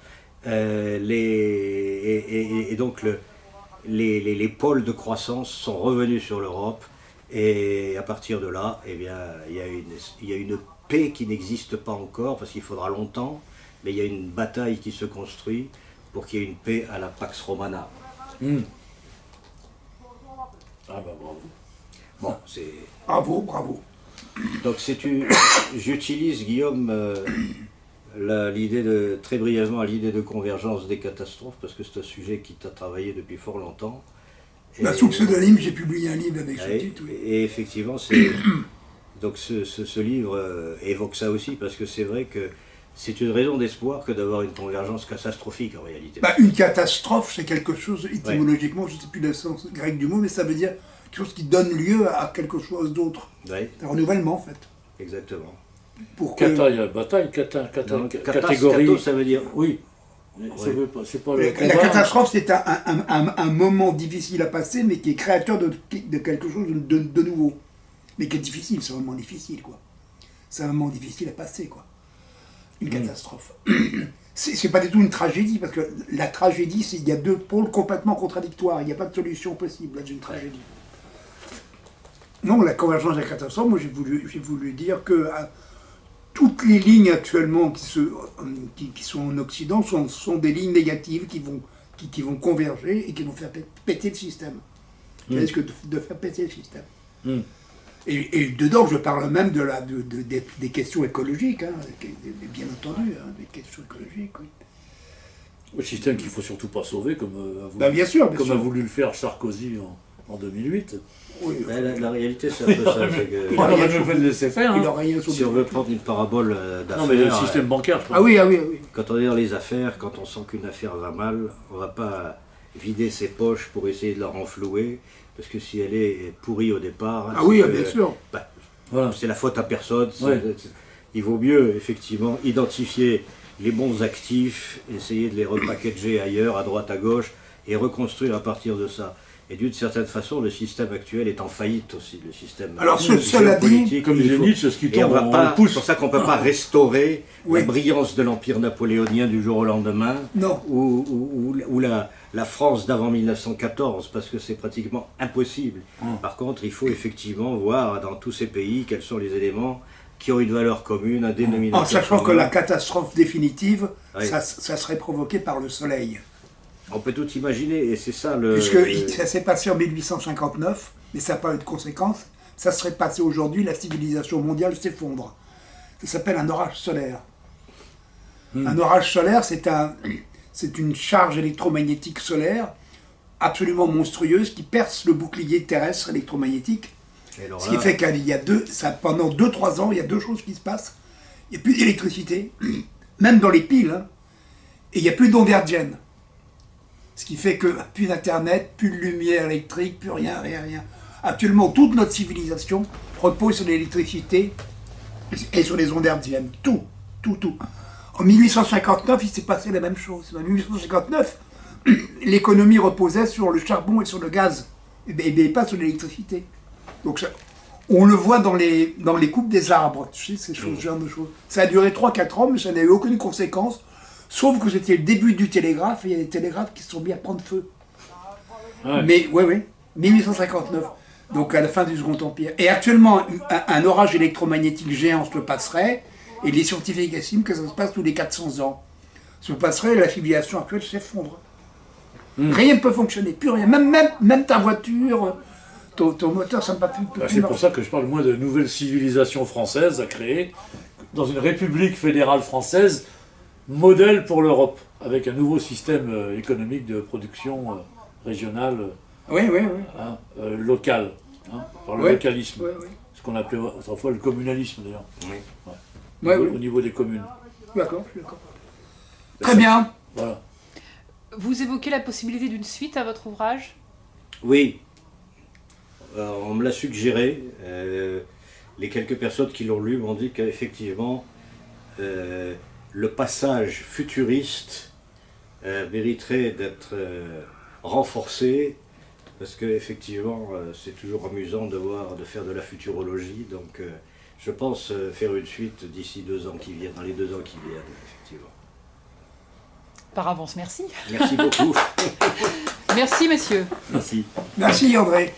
et donc les pôles de croissance sont revenus sur l'Europe, et à partir de là, eh bien, il y a une paix qui n'existe pas encore, parce qu'il faudra longtemps, mais il y a une bataille qui se construit pour qu'il y ait une paix à la Pax Romana. Ah bah bravo. Bon, c'est... Bravo, bravo. Donc j'utilise, Guillaume, très brièvement l'idée de convergence des catastrophes, parce que c'est un sujet qui t'a travaillé depuis fort longtemps. Sous le pseudonyme, j'ai publié un livre avec ce titre. Oui. Et effectivement, donc ce livre évoque ça aussi, parce que c'est vrai que c'est une raison d'espoir que d'avoir une convergence catastrophique en réalité. Une catastrophe, c'est quelque chose, étymologiquement, je ne sais plus le sens grec du mot, mais ça veut dire quelque chose qui donne lieu à quelque chose d'autre. Ouais. Un renouvellement, en fait. Exactement. Kata, il y a bataille, catégorie. Kato, ça veut dire... Oui. C'est pas le La catastrophe, c'est un moment difficile à passer, mais qui est créateur de quelque chose de nouveau. Mais qui est difficile, c'est un moment difficile, quoi. C'est un moment difficile à passer, quoi. Une catastrophe. C'est pas du tout une tragédie, parce que la tragédie, il y a deux pôles complètement contradictoires. Il n'y a pas de solution possible dans une tragédie. Non, la convergence des catastrophes, moi j'ai voulu dire que toutes les lignes actuellement qui sont en Occident sont des lignes négatives qui vont converger et qui vont faire péter le système. Qui risquent de faire péter le système. Et dedans, je parle même des questions écologiques, hein, bien entendu, hein, des questions écologiques. Oui. Le système qu'il ne faut surtout pas sauver, comme bien sûr. A voulu le faire Sarkozy en 2008. Oui, la réalité, c'est un peu ça. Il aurait mieux fait de laisser faire. Si on veut prendre une parabole d'affaires... Non, mais le système bancaire... Oui. Quand on est dans les affaires, quand on sent qu'une affaire va mal, on ne va pas vider ses poches pour essayer de la renflouer, parce que si elle est pourrie au départ... bien sûr. Voilà. C'est la faute à personne. Il vaut mieux, effectivement, identifier les bons actifs, essayer de les repackager ailleurs, à droite, à gauche, et reconstruire à partir de ça. Et d'une certaine façon, le système actuel est en faillite aussi, le système géopolitique. Comme disait Nietzsche, ce qui tombe, on pousse. C'est pour ça qu'on ne peut pas restaurer la brillance de l'Empire napoléonien du jour au lendemain, ou la France d'avant 1914, parce que c'est pratiquement impossible. Par contre, il faut effectivement voir dans tous ces pays quels sont les éléments qui ont une valeur commune, un dénominateur en sachant commun. Que la catastrophe définitive, ça serait provoqué par le soleil. On peut tout imaginer, et c'est ça le... Puisque ça s'est passé en 1859, mais ça n'a pas eu de conséquences. Ça serait passé aujourd'hui, la civilisation mondiale s'effondre. Ça s'appelle un orage solaire. Un orage solaire, c'est une charge électromagnétique solaire absolument monstrueuse qui perce le bouclier terrestre électromagnétique. Ce qui fait qu'il y a pendant 2-3 ans, il y a deux choses qui se passent. Il n'y a plus d'électricité, même dans les piles, hein, et il n'y a plus d'ondes hertziennes. Ce qui fait que plus d'internet, plus de lumière électrique, plus rien. Actuellement, toute notre civilisation repose sur l'électricité et sur les ondes hertziennes. Tout. En 1859, il s'est passé la même chose. En 1859, l'économie reposait sur le charbon et sur le gaz, et pas sur l'électricité. Donc on le voit dans les coupes des arbres, tu sais, ce genre de choses. Ça a duré 3-4 ans, mais ça n'a eu aucune conséquence. Sauf que c'était le début du télégraphe, et il y a des télégraphes qui se sont mis à prendre feu. Mais, 1859, donc à la fin du Second Empire. Et actuellement, un orage électromagnétique géant se passerait, et les scientifiques estiment que ça se passe tous les 400 ans. Se passerait, la civilisation actuelle s'effondre. Rien ne peut fonctionner, plus rien. Même ta voiture, ton moteur, ça ne peut plus C'est pour ça que je parle moins de nouvelle civilisation française à créer, dans une république fédérale française, modèle pour l'Europe, avec un nouveau système économique de production régionale, local, par le localisme. Ce qu'on appelait autrefois le communalisme d'ailleurs, au niveau des communes. D'accord, je suis d'accord. Très bien. Voilà. Vous évoquez la possibilité d'une suite à votre ouvrage ? Oui. On me l'a suggéré. Les quelques personnes qui l'ont lu m'ont dit qu'effectivement, le passage futuriste mériterait d'être renforcé, parce qu'effectivement, c'est toujours amusant de faire de la futurologie. Donc, je pense faire une suite d'ici 2 ans qui viennent, dans les 2 ans qui viennent, effectivement. Par avance, merci. Merci beaucoup. Merci, messieurs. Merci. Merci André.